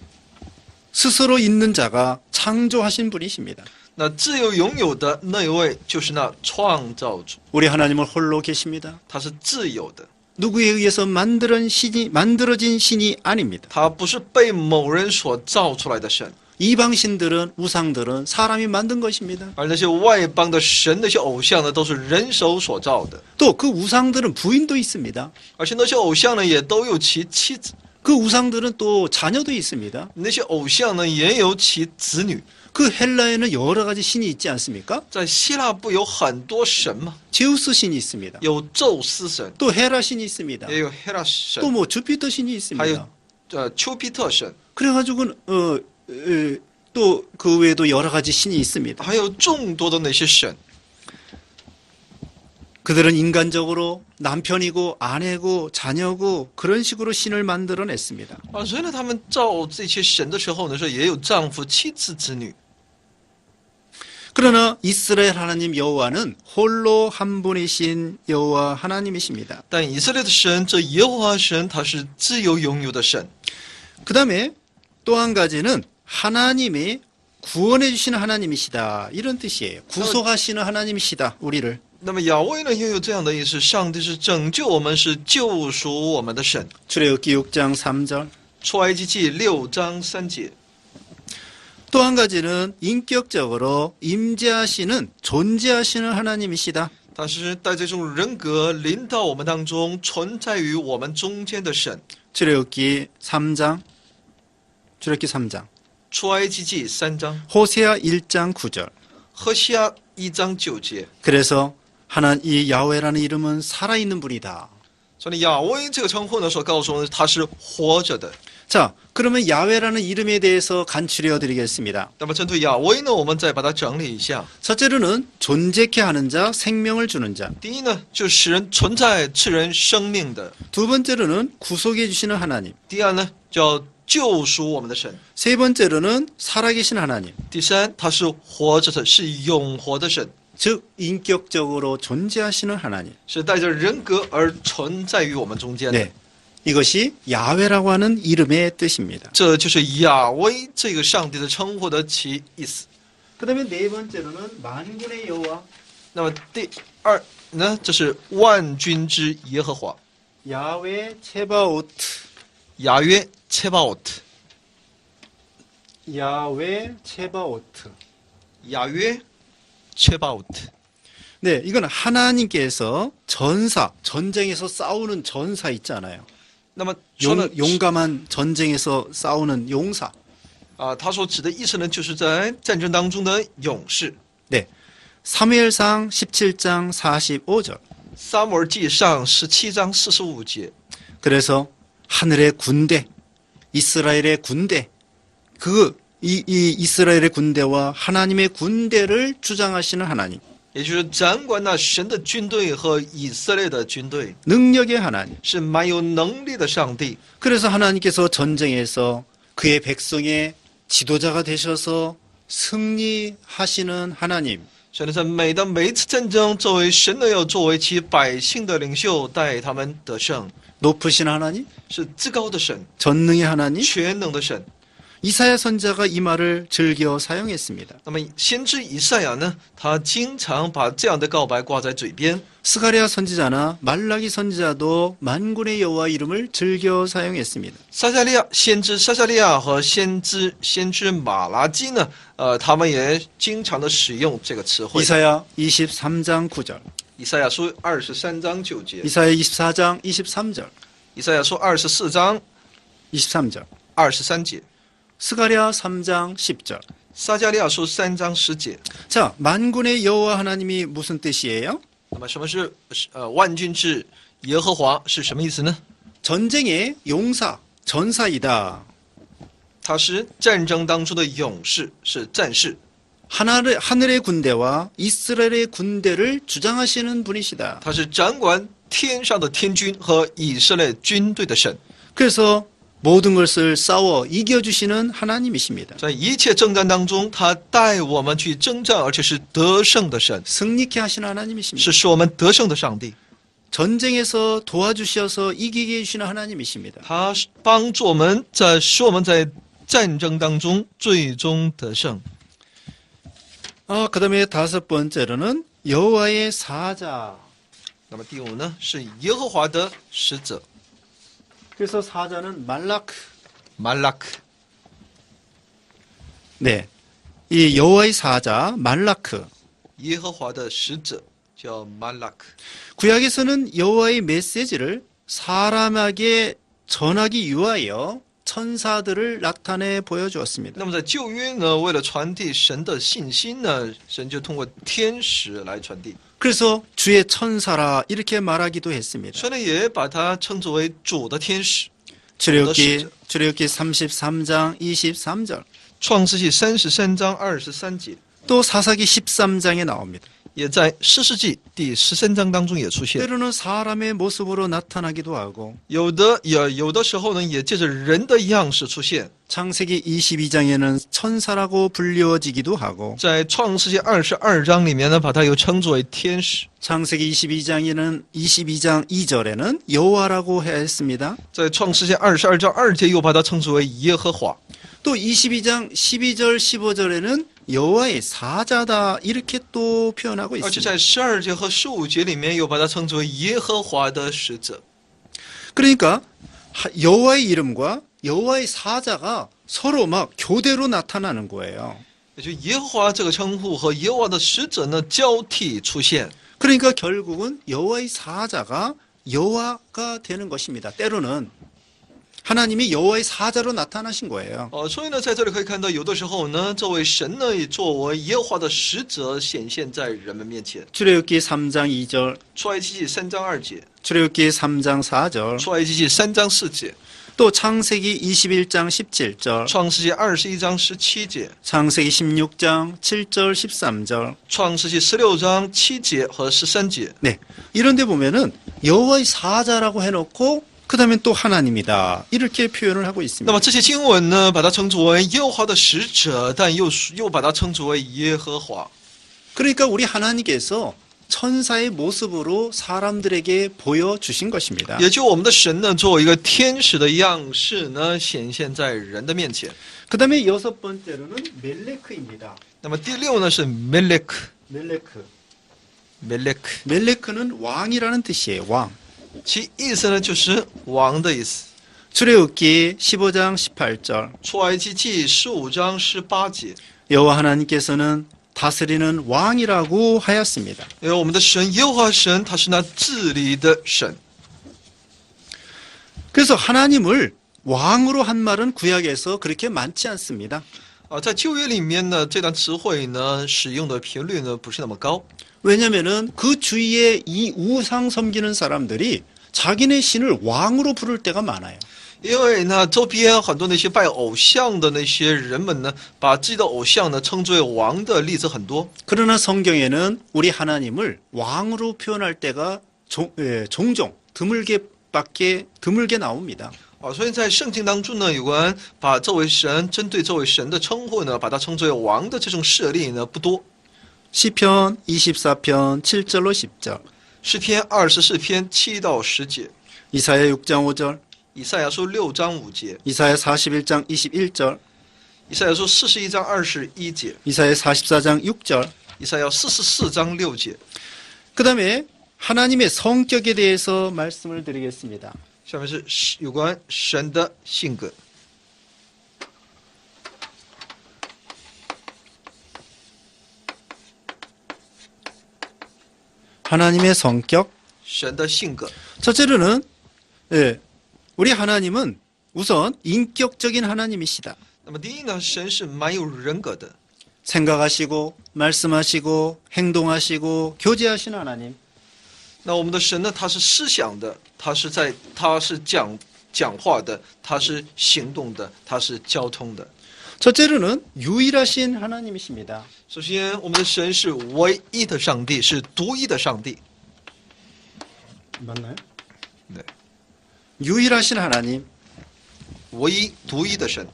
Speaker 1: 스스로 있는 자가 창조하신 분이십니다.
Speaker 2: 那自由拥有的那一位就是那创造主，
Speaker 1: 우리 하나님은 홀로 계십니다.
Speaker 2: 他是自由的，
Speaker 1: 누구에 의해서 만들어진 신이 아닙니다.
Speaker 2: 他不是被某人所造出来的神。
Speaker 1: 이방신들은 우상들은 사람이 만든 것입니다.
Speaker 2: 而那些外邦的神，那些偶像呢，都是人手所造的。
Speaker 1: 또 그 우상들은 부인도 있습니다.
Speaker 2: 而且那些偶像呢，也都有其妻子；
Speaker 1: 그 우상들은 또 자녀도 있습니다.
Speaker 2: 那些偶像呢，也有其子女。
Speaker 1: 그 헬라에는 여러 가지 신이 있지 않습니까?
Speaker 2: 在希腊不有很多神吗？
Speaker 1: 제우스 신이 있습니다.
Speaker 2: 有宙斯神，
Speaker 1: 또 헤라 신이 있습니다.
Speaker 2: 也有赫拉神，
Speaker 1: 또 뭐 주피터 신이
Speaker 2: 还有
Speaker 1: 있습니다.
Speaker 2: 丘比特神，
Speaker 1: 그래가지고 또 그 외에도 여러 가지 신이 있습니다.
Speaker 2: 还有众多的那些神。
Speaker 1: 그들은 인간적으로 남편이고 아내고 자녀고 그런 식으로 신을 만들어냈습니다.
Speaker 2: 所以呢，他们造这些神的时候呢，说也有丈夫、妻子、子女。
Speaker 1: 그러나 이스라엘 하나님 여호와는 홀로 한 분이신 여호와 하나님이십니다.
Speaker 2: 但以色列的神，这耶和华神，他是自由拥有的神。
Speaker 1: 그 다음에 또 한 가지는 하나님이 구원해 주시는 하나님이시다 이런 뜻이에요. 구속하시는 하나님이시다 우리를.
Speaker 2: 那么亚威呢，又有这样的意思：上帝是拯救我们，是救赎我们的神。
Speaker 1: 출애굽기 6장 3절.
Speaker 2: 出埃及记6章3节。
Speaker 1: 또 한 가지는 인격적으로 임재하시는 존재하시는 하나님이시다.
Speaker 2: 但是带这种人格临到我们当中，存在于我们中间的神。
Speaker 1: 출애굽기 3장, 출애굽기 3장,
Speaker 2: 出埃及记3章，
Speaker 1: 호세아 1장 9절.
Speaker 2: 何西阿1章9节。
Speaker 1: 그래서 이 야훼라는 이름은 살아있는 분이다.
Speaker 2: 所以亚威这个称呼呢，所告诉我们他是活着的。
Speaker 1: 자, 그러면 야훼라는 이름에 대해서 간추려 드리겠습니다.
Speaker 2: 那么针对亚威呢，我们再把它整理一下。
Speaker 1: 첫째로는 존재케 하는 자, 생명을 주는 자.
Speaker 2: 第一呢，就是使人存在、赐人生命的；
Speaker 1: 두 번째로는 구속해 주시는 하나님.
Speaker 2: 第二呢，叫救赎我们的神；
Speaker 1: 세 번째로는 살아계신 하나님.
Speaker 2: 第三，他是活着的，是永活的神，
Speaker 1: 즉 인격적으로 존재하시는 하나님.
Speaker 2: 是带着人格而存在于我们中间的。
Speaker 1: 네. 이것이 야훼라고 하는 이름의 뜻입니다.
Speaker 2: 这就是亚威这个上帝的称呼的其意思。
Speaker 1: 그다음에 네 번째로는 만군의 여호와.
Speaker 2: 那么第二呢，这是万军之耶和华，
Speaker 1: 야훼 체바오트.
Speaker 2: 雅约切巴奥特，
Speaker 1: 야훼 체바오트.
Speaker 2: 雅约切巴奥特。
Speaker 1: 네, 이건 하나님께서 전쟁에서 싸우는 전사 있잖아요.
Speaker 2: 那么说呢，
Speaker 1: 용감한 전쟁에서 싸우는 용사.
Speaker 2: 他所指的意思呢，就是在战争当中的勇士。
Speaker 1: 네. 사무엘상 17장 45절.
Speaker 2: 撒母耳记上17章45节，
Speaker 1: 그래서 하늘의 군대, 이스라엘의 군대, 이 이스라엘의 군대와 하나님의 군대를 주장하시는 하나님.
Speaker 2: 也就是掌管那神的军队和以色列的军队，
Speaker 1: 능력의 하나님.
Speaker 2: 是蛮有能力的上帝。
Speaker 1: 그래서 하나님께서 전쟁에서 그의 백성의 지도자가 되셔서 승리하시는 하나님.
Speaker 2: 所以在每一次战争，作为神的要作为其百姓的领袖，带他们得胜，
Speaker 1: 높으신 하나님,
Speaker 2: 是至高的神，
Speaker 1: 전능의 하나님.
Speaker 2: 全能的神。
Speaker 1: 이사야 선자가 이 말을 즐겨 사용했습니다.
Speaker 2: 那么先知以赛亚呢，他经常把这样的告白挂在嘴边。
Speaker 1: 스가랴 선지자나 말라기 선지자도 만군의 여호와 이름을 즐겨 사용했습니다.
Speaker 2: 先知撒加利亚和先知马拉基呢，他们也经常的使用这个词汇。
Speaker 1: 이사야 23장 9절.
Speaker 2: 以赛亚书23章9节，
Speaker 1: 이사야 24장 23절.
Speaker 2: 以赛亚书24章
Speaker 1: 23절.
Speaker 2: 23节，
Speaker 1: 스가랴 3장 10절.
Speaker 2: 撒加利亚书3章10节。
Speaker 1: 자, 만군의 여호와 하나님이 무슨 뜻이에요?
Speaker 2: 那么什么是万军之耶和华是什么意思呢？
Speaker 1: 전쟁의 용사, 전사이다.
Speaker 2: 他是战争当中的勇士，是战士，
Speaker 1: 하늘의 군대와 이스라엘의 군대를 주장하시는 분이시다.
Speaker 2: 他是掌管天上的天军和以色列军队的神。
Speaker 1: 그래서 모든 것을 싸워 이겨주시는 하나님이십니다.
Speaker 2: 在一切征战当中，他带我们去征战，而且是得胜的神，
Speaker 1: 승리케 하시는 하나님이십니다.
Speaker 2: 是使我们得胜的上帝。
Speaker 1: 전쟁에서 도와주셔서 이기게 해주시는 하나님이십니다.
Speaker 2: 他帮助我们，使我们在战争当中最终得胜。
Speaker 1: 그 다음에 다섯 번째로는 여호와의 사자.
Speaker 2: 那么第五呢，是耶和华的使者
Speaker 1: 그래서 사자는 말라크.
Speaker 2: 马拉克。
Speaker 1: 네, 이 여호와의 사자 말라크.
Speaker 2: 耶和华的使者叫马拉克。
Speaker 1: 구약에서는 여호와의 메시지를 사람에게 전하기 위하여 천사들을 나타내 보여주었습니다.
Speaker 2: 那么在旧约呢，为了传递神的信心呢，神就通过天使来传递，
Speaker 1: 그래서 주의 천사라 이렇게 말하기도 했습니다.
Speaker 2: 所以也把它称作为主的天使。
Speaker 1: 출애굽기 33장 23절.
Speaker 2: 创世纪33章23节，
Speaker 1: 또 사사기 13장에 나옵니다.
Speaker 2: 也在士世记第13章当中也出现。
Speaker 1: 때로는 사람의 모습으로 나타나기도 하고
Speaker 2: 有的时候呢，也借着人的样式出现。
Speaker 1: 창세기 22장에는 천사라고 불려지기도 하고
Speaker 2: 在创世纪22章里面呢，把它又称作为天使。
Speaker 1: 창세기 22장 2절에는 여호와라고 했습니다.
Speaker 2: 在创世纪22章2节又把它称作为耶和华。
Speaker 1: 또 22장 12절 15절에는 여호와의 사자다 이렇게 또 표현하고
Speaker 2: 而且
Speaker 1: 있습니다.
Speaker 2: 在12节和15节里面又把它称作为耶和华的使者。
Speaker 1: 그러니까 여호와의 이름과 여호와의 사자가 서로 막 교대로 나타나는 거예요.
Speaker 2: 也就耶和华这个称呼和耶和华的使者呢交替出现。
Speaker 1: 그러니까 결국은 여호와의 사자가 여호와가 되는 것입니다. 때로는 하나님이 여호와의 사자로 나타나신 거예요.
Speaker 2: 所以呢，在这里可以看到，有的时候呢，这位神呢也作为耶和华的使者显现在人们面前。
Speaker 1: 출애굽기 3장 2절,
Speaker 2: 出埃及记3章2节，
Speaker 1: 출애굽기 3장 4절,
Speaker 2: 出埃及记3章4节，
Speaker 1: 또 창세기 21장 17절,
Speaker 2: 创世纪21章17节，
Speaker 1: 창세기 16장 7절 13절.
Speaker 2: 创世纪16章7节和13节。
Speaker 1: 네. 이런 데 보면은 여호와의 사자라고 해놓고 그다음에 또 하나님이다. 이렇게 표현을 하고
Speaker 2: 那
Speaker 1: 있습니다.
Speaker 2: 么这些经文呢，把它称之为耶和华的使者，但又把它称之为耶和华。
Speaker 1: 그러니까 우리 하나님께서 천사의 모습으로 사람들에게 보여주신 것입니다.
Speaker 2: 也就我们的神呢，作为一个天使的样式呢，显现在人的面前。
Speaker 1: 그다음에 여섯 번째로는 멜레크입니다.
Speaker 2: 那么第六呢是 멜레크，
Speaker 1: 멜레크.
Speaker 2: 멜레크，
Speaker 1: 멜레크는 왕이라는 뜻이에요. 왕.
Speaker 2: 其意思呢就是王的意思。
Speaker 1: 출애굽기 15장 18절.
Speaker 2: 出埃及记15章18节，
Speaker 1: 여호와 하나님께서는 다스리는 왕이라고 하였습니다.
Speaker 2: 因为我们的神耶和华神，他是那治理的神。
Speaker 1: 그래서 하나님을 왕으로 한 말은 구약에서 그렇게 많지 않습니다.
Speaker 2: 在旧约里面呢，这段词汇呢使用的频率呢不是那么高。
Speaker 1: 왜냐하면은 그 주위에 이 우상 섬기는 사람들이 자기네 신을 왕으로 부를 때가 많아요.
Speaker 2: 因为呢，周边很多那些拜偶像的那些人们呢，把自己的偶像呢称之为王的例子很多。
Speaker 1: 그러나 성경에는 우리 하나님을 왕으로 표현할 때가 종종 드물게 나옵니다.
Speaker 2: 所以在圣经当中呢，有关把这位神针对这位神的称呼呢，把它称之为王的这种事例呢不多。
Speaker 1: 시편 24편 7절로 10절,
Speaker 2: 诗篇24篇7到10节，
Speaker 1: 이사야 6장 5절,
Speaker 2: 以赛亚书6章5节，
Speaker 1: 이사야 41장 21절,
Speaker 2: 以赛亚书41章21节，
Speaker 1: 이사야 44장 6절.
Speaker 2: 以赛亚44章6节。
Speaker 1: 그 다음에 하나님의 성격에 대해서 말씀을 드리겠습니다.
Speaker 2: 下面是有关神的性格。
Speaker 1: 하나님의 성격.
Speaker 2: 神的性格，
Speaker 1: 첫째로는 우리 하나님은 우선 인격적인 하나님이시다.
Speaker 2: 那么第一呢，神是蛮有人格的。
Speaker 1: 생각하시고 말씀하시고 행동하시고 교제하시는 하나님.
Speaker 2: 那我们的神呢，他是思想的，他是讲话的，他是行动的，他是交通的。
Speaker 1: 첫째로는 유일하신 하나님이십니다.
Speaker 2: 首先，我们的神是唯一的上帝，是独一的上帝。
Speaker 1: 맞나요?
Speaker 2: 네.
Speaker 1: 유일하신 하나님.
Speaker 2: 唯一独一的神。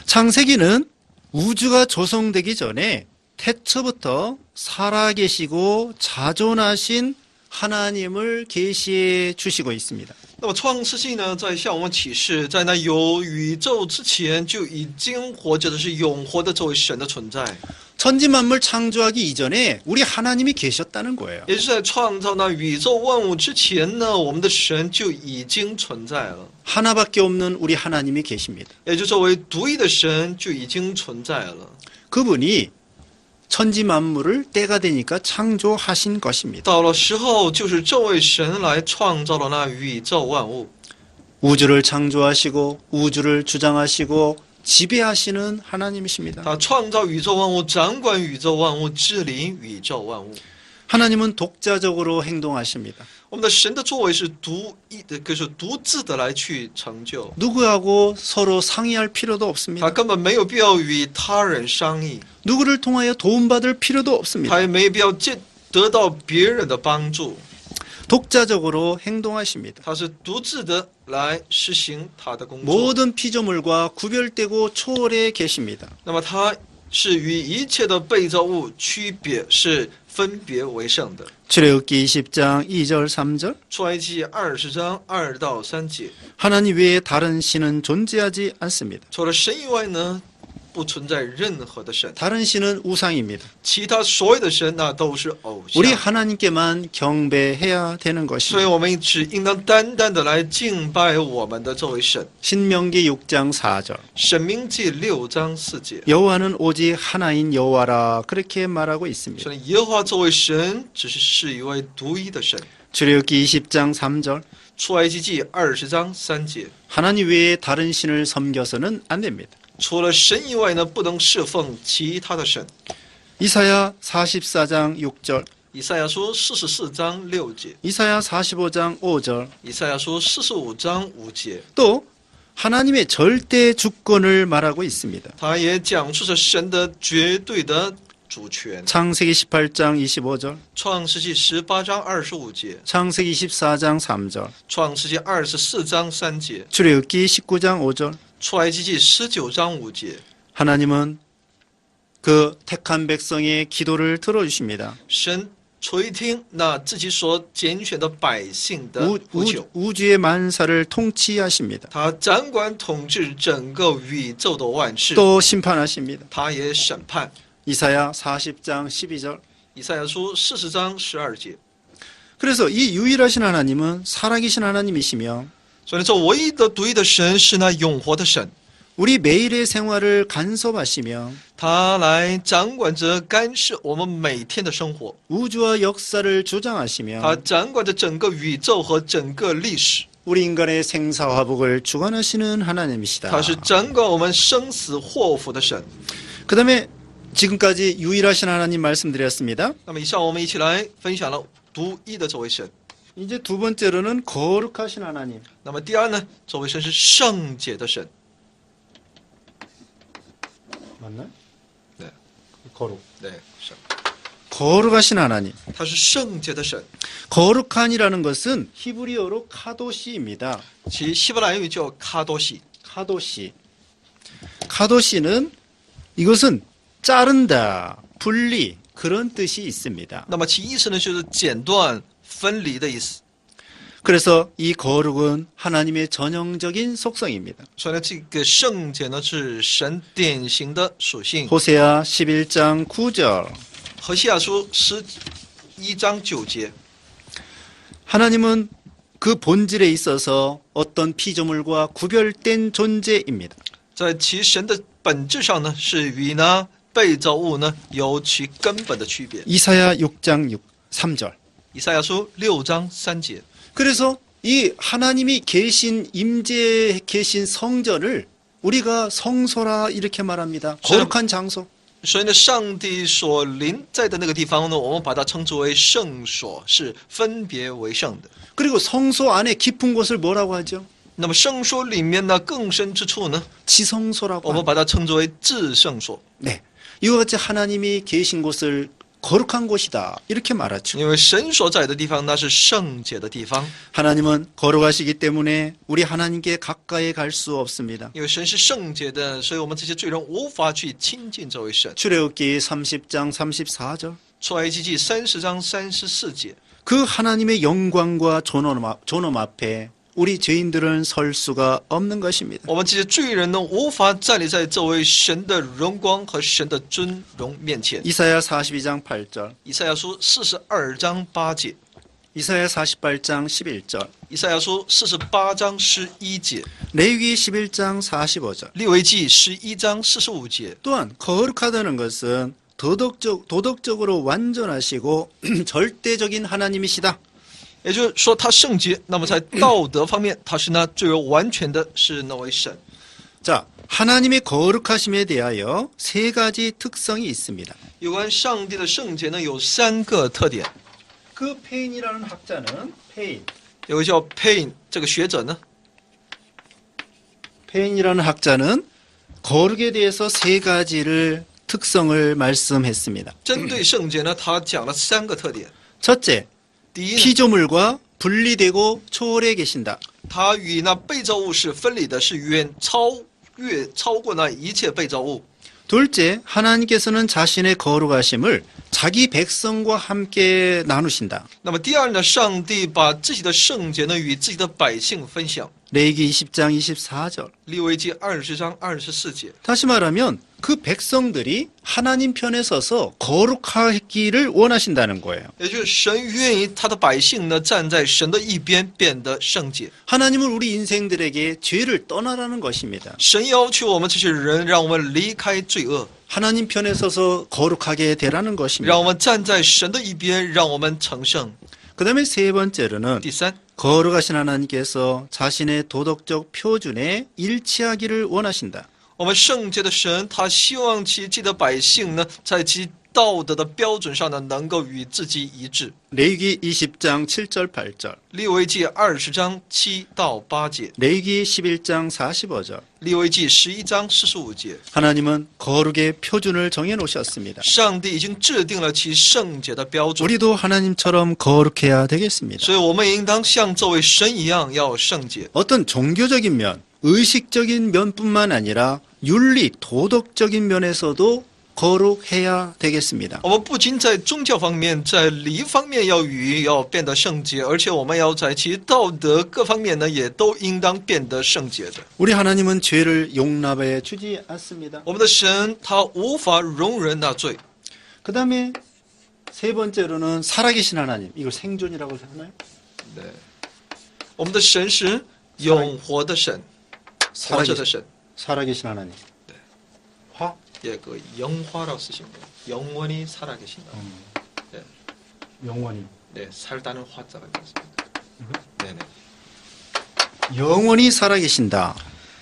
Speaker 1: 창세기는 우주가 조성되기 전에 태초부터 살아계시고 자존하신 하나님을 계시해 주시고 있습니다.
Speaker 2: 那么创世纪呢，在向我们启示，在那有宇宙之前就已经活着的是永活的这位神的存在，
Speaker 1: 천지만물 창조하기 이전에 우리 하나님이 계셨다는 거예요.
Speaker 2: 也就是在创造那宇宙万物之前呢，我们的神就已经存在了，
Speaker 1: 하나밖에 없는 우리 하나님이 계십니다.
Speaker 2: 也就作为独一的神就已经存在了。
Speaker 1: 그분이 천지만물을 때가 되니까 창조하신 것입니다.
Speaker 2: 到了时候，就是这位神来创造了那宇宙万物，
Speaker 1: 우주를 창조하시고 우주를 주장하시고 지배하시는 하나님이십니다.
Speaker 2: 他创造宇宙万物，掌管宇宙万物，治理宇宙万物。
Speaker 1: 하나님은 독자적으로 행동하십니다.
Speaker 2: 我们的神的作为是独一的，可是独自的来去成就，
Speaker 1: 누구하고 서로 상의할 필요도
Speaker 2: 他
Speaker 1: 없습니다.
Speaker 2: 根本没有必要与他人商议，
Speaker 1: 누구를 통하여 도움받을 필요도 없습니다.
Speaker 2: 他也没必要得到别人的帮助，
Speaker 1: 독자적으로 행동하십니다.
Speaker 2: 他是独自的来实行他的工作。
Speaker 1: 모든 피조물과 구별되고 초월해 계십니다.
Speaker 2: 那么他是与一切的被造物区别，是分别为圣的。
Speaker 1: 출애굽기 20장 2절 3절.
Speaker 2: 出埃及20章2到3节，
Speaker 1: 하나님 외에 다른 신은 존재하지 않습니다.
Speaker 2: 除了神以外呢，不存在任何的神，
Speaker 1: 다른 신은 우상입니다.
Speaker 2: 其他所有的神那都是偶
Speaker 1: 우리
Speaker 2: 像。
Speaker 1: 하나님께만 경배해야 되는
Speaker 2: 所以
Speaker 1: 것입니다.
Speaker 2: 我们只应当单单的来敬拜我们的这位神。
Speaker 1: 신명기 6장 4절.
Speaker 2: 申命记6章4节，
Speaker 1: 여호와는 오직 하나인 여호와라 그렇게 말하고 있습니다.
Speaker 2: 说耶和华这位神只是一位独一的神。
Speaker 1: 출애굽기 20장 3절.
Speaker 2: 出埃及记20章3节，
Speaker 1: 하나님 외에 다른 신을 섬겨서는 안 됩니다.
Speaker 2: 除了神以外呢，不能侍奉其他的神。
Speaker 1: 이사야 44장 6절.
Speaker 2: 以赛亚书44章6节，
Speaker 1: 이사야 45장 5절.
Speaker 2: 以赛亚书45章5节，
Speaker 1: 또 하나님의 절대 주권을 말하고 있습니다.
Speaker 2: 他也讲述着神的绝对的主权。
Speaker 1: 창세기 18장 25절.
Speaker 2: 创世纪18章25节，
Speaker 1: 창세기 24장 3절.
Speaker 2: 创世纪24章3节，
Speaker 1: 출애굽기 19장 5절.
Speaker 2: 出埃及记19章5节，
Speaker 1: 하나님은 그 택한 백성의 기도를 들어주십니다.
Speaker 2: 神垂听那自己所拣选的百姓的呼求。
Speaker 1: 우주의 만사를 통치하십니다.
Speaker 2: 他掌管统治整个宇宙的万事，
Speaker 1: 또 심판하십니다.
Speaker 2: 他也审判。
Speaker 1: 이사야 40장 12절.
Speaker 2: 以赛亚书40章12节。
Speaker 1: 그래서 이 유일하신 하나님은 살아계신 하나님이시며
Speaker 2: 所以呢，这唯一的独一的神是那永活的神，
Speaker 1: 우리 매일의 생활을 간섭하시며
Speaker 2: 他来掌管着干涉我们每天的生活，
Speaker 1: 우주와 역사를 주장하시며
Speaker 2: 他掌管着整个宇宙和整个历史，
Speaker 1: 우리 인간의 생사화복을 주관하시는 하나님이시다.
Speaker 2: 他是掌管我们生死祸福的神。
Speaker 1: 그 다음에 지금까지 유일하신 하나님 말씀드렸습니다.
Speaker 2: 那么以上我们一起来分享了独一的这位神。
Speaker 1: 이제 두 번째로는 거룩하신 하나님.
Speaker 2: 那么第二呢，这位神是圣洁的神。
Speaker 1: 맞나요?
Speaker 2: 네.
Speaker 1: 거룩.
Speaker 2: 对，神，
Speaker 1: 거룩하신 하나님.
Speaker 2: 他是圣洁的神。
Speaker 1: 거룩한이라는 것은 히브리어로 카도시입니다.
Speaker 2: 其希伯来语叫卡多西，
Speaker 1: 카도시. 카도시는 이것은 자른다, 분리 그런 뜻이 있습니다.
Speaker 2: 那么其意思呢，就是剪断、分离的意思。
Speaker 1: 그래서 이 거룩은 하나님의 전형적인 속성입니다.
Speaker 2: 所以呢，这个圣洁呢是神典型的属性。
Speaker 1: 호세아 11장 9절.
Speaker 2: 何西阿书11章9节，
Speaker 1: 하나님은 그 본질에 있어서 어떤 피조물과 구별된 존재입니다.
Speaker 2: 在其神的本质上呢，是与那被造物呢有其根本的区别。
Speaker 1: 이사야 6장 3절.
Speaker 2: 以赛亚书6章3节。
Speaker 1: 그래서 이 하나님이 계신 임재 계신 성전을 우리가 성소라 이렇게 말합니다. 거룩한 장소.
Speaker 2: 所以呢，上帝所临在的那个地方呢，我们把它称之为圣所，是分别为圣的。
Speaker 1: 그리고 성소 안에 깊은 곳을 뭐라고 하죠?
Speaker 2: 那么圣所里面呢，更深之处呢，
Speaker 1: 지성소라고
Speaker 2: 我们
Speaker 1: 합니다.
Speaker 2: 把它称之为至圣所。
Speaker 1: 네. 이와 같이 하나님이 계신 곳을 거룩한 곳이다 이렇게 말하죠.
Speaker 2: 因为神所在的地方，那是圣洁的地方。
Speaker 1: 하나님은 거룩하시기 때문에 우리 하나님께 가까이 갈 수 없습니다.
Speaker 2: 因为神是圣洁的，所以我们这些罪人无法去亲近这位神。
Speaker 1: 출애굽기 30장 34절.
Speaker 2: 出埃及记30章34节，
Speaker 1: 그 하나님의 영광과 존엄 앞에 우리 죄인들은 설 수가 없는 것입니다.
Speaker 2: 我们这些罪人呢，无法站立在这位神的荣光和神的尊荣面前。
Speaker 1: 이사야 42장 8절.
Speaker 2: 以赛亚书42章8节，
Speaker 1: 이사야 48장 11절.
Speaker 2: 以赛亚书48章11节，
Speaker 1: 레위기 11장 45절.
Speaker 2: 利未记11章45节。
Speaker 1: 또한 거룩하다는 것은 도덕적으로 완전하시고 절대적인 하나님이시다.
Speaker 2: 也就是说，他圣洁，那么在道德方面，他是那最为完全的，是那位神。
Speaker 1: 자, 하나님의 거룩하심에 대하여 세 가지 특성이 있습니다.
Speaker 2: 有关上帝的圣洁呢，有3个特点。
Speaker 1: 그 페인이라는 학자는 페인.
Speaker 2: 有位叫 Payne 这个学者呢，
Speaker 1: 페인이라는 학자는 거룩에 대해서 세 가지를 특성을 말씀했습니다.
Speaker 2: 针对圣洁呢，他讲了3个特点。
Speaker 1: 첫째,
Speaker 2: 第一呢，
Speaker 1: 피조물과 분리되고 초월해 계신다.
Speaker 2: 他与那被造物是分离的，是远超过那一切被造物。
Speaker 1: 둘째, 하나님께서는 자신의 거룩하심을 자기 백성과 함께 나누신다.
Speaker 2: 那么第二呢，上帝把自己的圣洁呢与自己的百姓分享。
Speaker 1: 레위기 20장 24절.
Speaker 2: 利未记20章24节。
Speaker 1: 다시 말하면 그 백성들이 하나님 편에 서서 거룩하기를 원하신다는 거예요.
Speaker 2: 也就是神愿意他的百姓呢站在神的一边，变得圣洁。
Speaker 1: 하나님은 우리 인생들에게 죄를 떠나라는 것입니다.
Speaker 2: 神要求我们这些人，让我们离开罪恶，
Speaker 1: 하나님 편에 서서 거룩하게 되라는 것입니다.
Speaker 2: 让我们站在神的一边，让我们成圣。
Speaker 1: 그 다음에 세 번째로는
Speaker 2: 第三，
Speaker 1: 거룩하신 하나님께서 자신의 도덕적 표준에 일치하기를 원하신다.
Speaker 2: 我们圣洁的神，他希望其自己的百姓呢，在其道德的标准上呢，能够与自己一致。
Speaker 1: 레위기 20장 7절 8절,
Speaker 2: 利未记20章7到8节，
Speaker 1: 레위기 11장 45절.
Speaker 2: 利未记11章45节，
Speaker 1: 하나님은 거룩의 표준을 정해 놓으셨습니다.
Speaker 2: 上帝已经制定了其圣洁的标准，
Speaker 1: 우리도 하나님처럼 거룩해야 되겠습니다.
Speaker 2: 所以我们也应当像这位神一样要圣洁。
Speaker 1: 어떤 종교적인 면, 의식적인 면뿐만 아니라 윤리, 도덕적인 면에서도 거룩해야 되겠습니다.
Speaker 2: 我们不仅在宗教方面，在礼仪方面要变得圣洁，而且我们要在其道德各方面呢，也都应当变得圣洁的。
Speaker 1: 우리 하나님은 죄를 용납해 주지 않습니다.
Speaker 2: 我们的神他无法容忍那罪。
Speaker 1: 그 다음에 세 번째로는 살아계신 하나님. 이걸 생존이라고 하나요?
Speaker 2: 对，我们的神是永活的神，活着的神。
Speaker 1: 살아계신 하나님. 화?
Speaker 2: 예, 그 영화라고 쓰신 거예요. 영원히 살아계신다. 네,
Speaker 1: 영원히.
Speaker 2: 네, 살다는 화자가 있습니다. 네네.
Speaker 1: 영원히 살아계신다.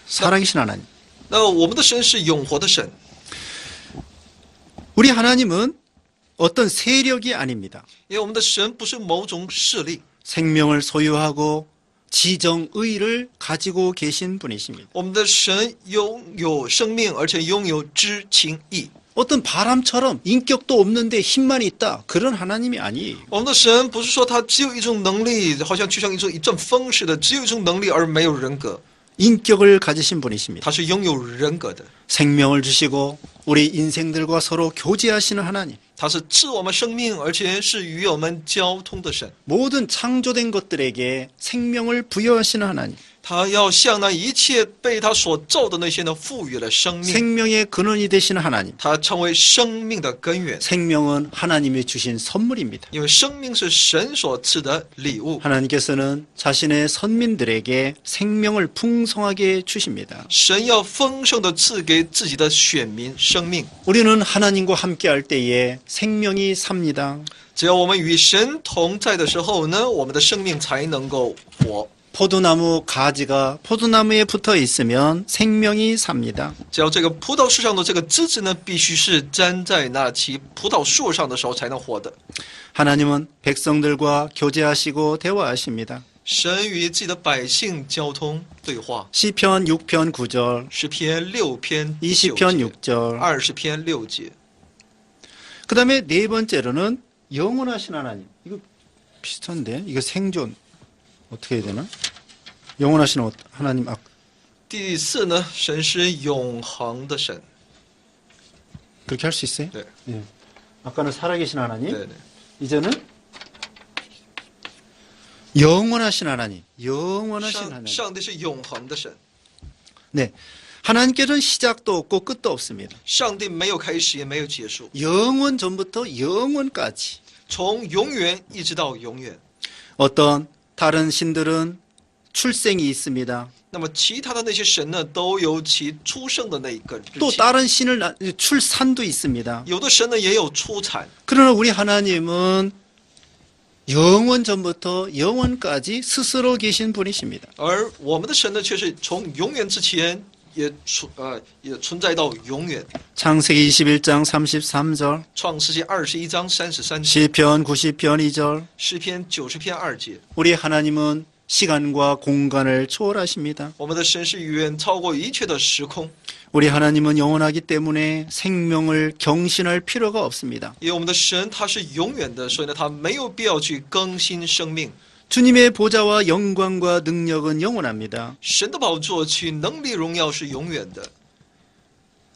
Speaker 1: 살아계신 하나님.
Speaker 2: 那我们的神是永活的神，
Speaker 1: 우리 하나님은 어떤 세력이 아닙니다.
Speaker 2: 因为我们的神不是某种势力，
Speaker 1: 생명을 소유하고 지정의를 가지고 계신 분이십니다.
Speaker 2: 我们的神拥有生命，而且拥有知情意。
Speaker 1: 어떤 바람처럼 인격도 없는데 힘만 있다. 그런 하나님이 아니에요.
Speaker 2: 我们的神不是说他只有一种能力，好像就像一阵风似的，只有一种能力而没有人格。
Speaker 1: 인격을 가지신 분이십니다.
Speaker 2: 他是拥有人格的，
Speaker 1: 생명을 주시고 우리 인생들과 서로 교제하시는 하나님.
Speaker 2: 他是赐我们生命，而且是与我们交通的神。
Speaker 1: 모든 창조된 것들에게 생명을 부여하시는 하나님.
Speaker 2: 他要向那一切被他所造的那些呢赋予了生命，
Speaker 1: 생명의 근원이 되시는 하나님.
Speaker 2: 他成为生命的根源，
Speaker 1: 생명은 하나님이 주신 선물입니다.
Speaker 2: 因为生命是神所赐的礼物。
Speaker 1: 하나님께서는 자신의 선민들에게 생명을 풍성하게 주십니다.
Speaker 2: 神要丰盛的赐给自己的选民生命。
Speaker 1: 우리는 하나님과 함께할 때에 생명이 삽니다.
Speaker 2: 只要我们与神同在的时候呢，我们的生命才能够活。
Speaker 1: 포도나무 가지가 포도나무에 붙어 있으면 생명이 삽니다.
Speaker 2: 只要这个葡萄树上的这个枝子呢，必须是粘在那其葡萄树上的时候才能活的。
Speaker 1: 하나님은 백성들과 교제하시고 대화하십니다.
Speaker 2: 神与自己的百姓交通对话。
Speaker 1: 시편 6편 9절,
Speaker 2: 诗篇6篇
Speaker 1: 20편
Speaker 2: 9节
Speaker 1: 6절.
Speaker 2: 20篇6节。
Speaker 1: 그 다음에 네 번째로는 영원하신 하나님. 이거 비슷한데? 이거 생존. 어떻게 해야 되나? 영원하신 하나님.
Speaker 2: 第四呢，神是永恒的神。
Speaker 1: 그렇게 할 수 있어요?
Speaker 2: 네.
Speaker 1: 예. 아까는 살아계신 하나님.
Speaker 2: 对对，
Speaker 1: 이제는 영원하신 하나님. 영원하신 하나님.
Speaker 2: 上帝是永恒的神，
Speaker 1: 네. 하나님께서는 시작도 없고 끝도 없습니다.
Speaker 2: 上帝没有开始也没有结束，
Speaker 1: 영원 전부터 영원까지.
Speaker 2: 从永远一直到永远。
Speaker 1: 어떤 다른 신들은 출생이 있습니다.
Speaker 2: 那么其他的那些神呢，都有其出生的那一个日
Speaker 1: 또
Speaker 2: 期。
Speaker 1: 다른 신을 출산도 있습니다.
Speaker 2: 有的神呢也有出产，
Speaker 1: 그러나 우리 하나님은 영원 전부터 영원까지 스스로 계신 분이십니다.
Speaker 2: 而我们的神呢，却是从永远之前也存在到永远。
Speaker 1: 창세기 21장 33절,
Speaker 2: 创世纪21章33节，
Speaker 1: 시편 90편 2절.
Speaker 2: 诗篇90篇2节。
Speaker 1: 우리 하나님은 시간과 공간을 초월하십니다.
Speaker 2: 我们的神是远超过一切的时空，
Speaker 1: 우리 하나님은 영원하기 때문에 생명을 경신할 필요가 없습니다.
Speaker 2: 因为我们的神他是永远的，所以呢，他没有必要去更新生命。
Speaker 1: 주님의 보좌와 영광과 능력은 영원합니다.
Speaker 2: 神的宝座其能力荣耀是永远的，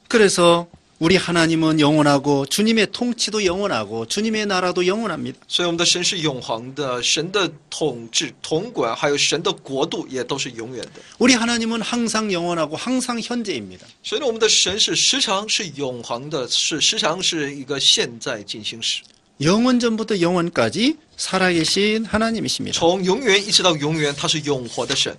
Speaker 1: 그래서 우리 하나님은 영원하고 주님의 통치도 영원하고 주님의 나라도 영원합니다.
Speaker 2: 所以我们的神是永恒的，神的统治、统管，还有神的国度也都是永远的。
Speaker 1: 우리 하나님은 항상 영원하고 항상 현재입니다.
Speaker 2: 所以呢，我们的神是时常是永恒的，是时常是一个现在进行时，
Speaker 1: 영원 전부터 영원까지 살아계신 하나님이십니다.
Speaker 2: 从永远一直到永远，他是永活的神。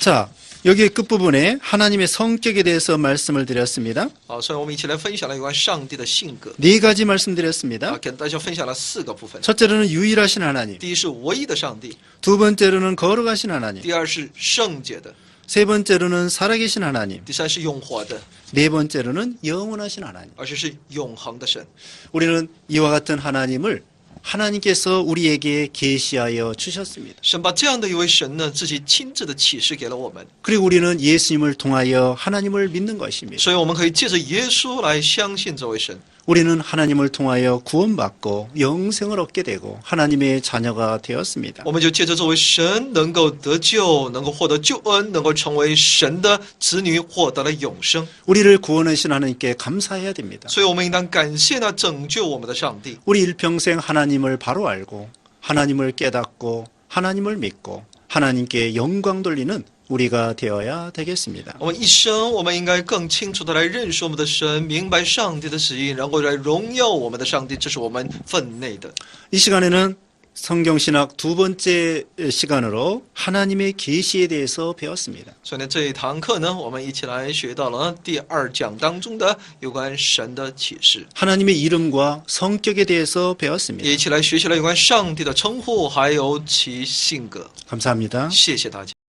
Speaker 1: 자, 여기 끝부분에 하나님의 성격에 대해서 말씀을 드렸습니다.
Speaker 2: 好，所以我们一起来分享了有关上帝的性格。
Speaker 1: 네 가지 말씀드렸습니다.
Speaker 2: 跟大家分享了4个部分。
Speaker 1: 첫째로는 유일하신 하나님,
Speaker 2: 第一是唯一的上帝，
Speaker 1: 두 번째로는 거룩하신 하나님,
Speaker 2: 第二是圣洁的，
Speaker 1: 세 번째로는 살아계신 하나님,
Speaker 2: 第三是永活的，
Speaker 1: 네 번째로는 영원하신 하나님.
Speaker 2: 而且是永恒的神。
Speaker 1: 우리는 이와 같은 하나님을 하나님께서 우리에게 계시하여 주셨습니다.
Speaker 2: 神把这样的一位神呢，自己亲自的启示给了我们，
Speaker 1: 그리고 우리는 예수님을 통하여 하나님을 믿는 것입니다.
Speaker 2: 所以我们可以借着耶稣来相信这位神。
Speaker 1: 우리는 하나님을 통하여 구원받고 영생을 얻게 되고 하나님의 자녀가 되었습니다.
Speaker 2: 我们就借着这位神能够得救，能够获得救恩，能够成为神的子女，获得了永生。
Speaker 1: 우리를 구원하신 하나님께 감사해야 됩니다.
Speaker 2: 所以我们应当感谢那拯救我们的上帝。
Speaker 1: 우리 일평생 하나님을 바로 알고 하나님을 깨닫고 하나님을 믿고 하나님께 영광 돌리는 우리가 되어야 되겠습니다.
Speaker 2: 我们一生，我们应该更清楚的来认识我们的神，明白上帝的旨意，然后来荣耀我们的上帝，这是我们分内的。
Speaker 1: 이 시간에는 성경신학 두 번째 시간으로 하나님의 계시에 대해서 배웠습니다.
Speaker 2: 所以呢，这一堂课呢，我们一起来学到了第2讲当中的有关神的启示，
Speaker 1: 하나님의 이름과 성격에 대해서 배웠습니다.
Speaker 2: 也一起来学习了有关上帝的称呼，还有其性格。
Speaker 1: 감사합니다.
Speaker 2: 谢谢大家。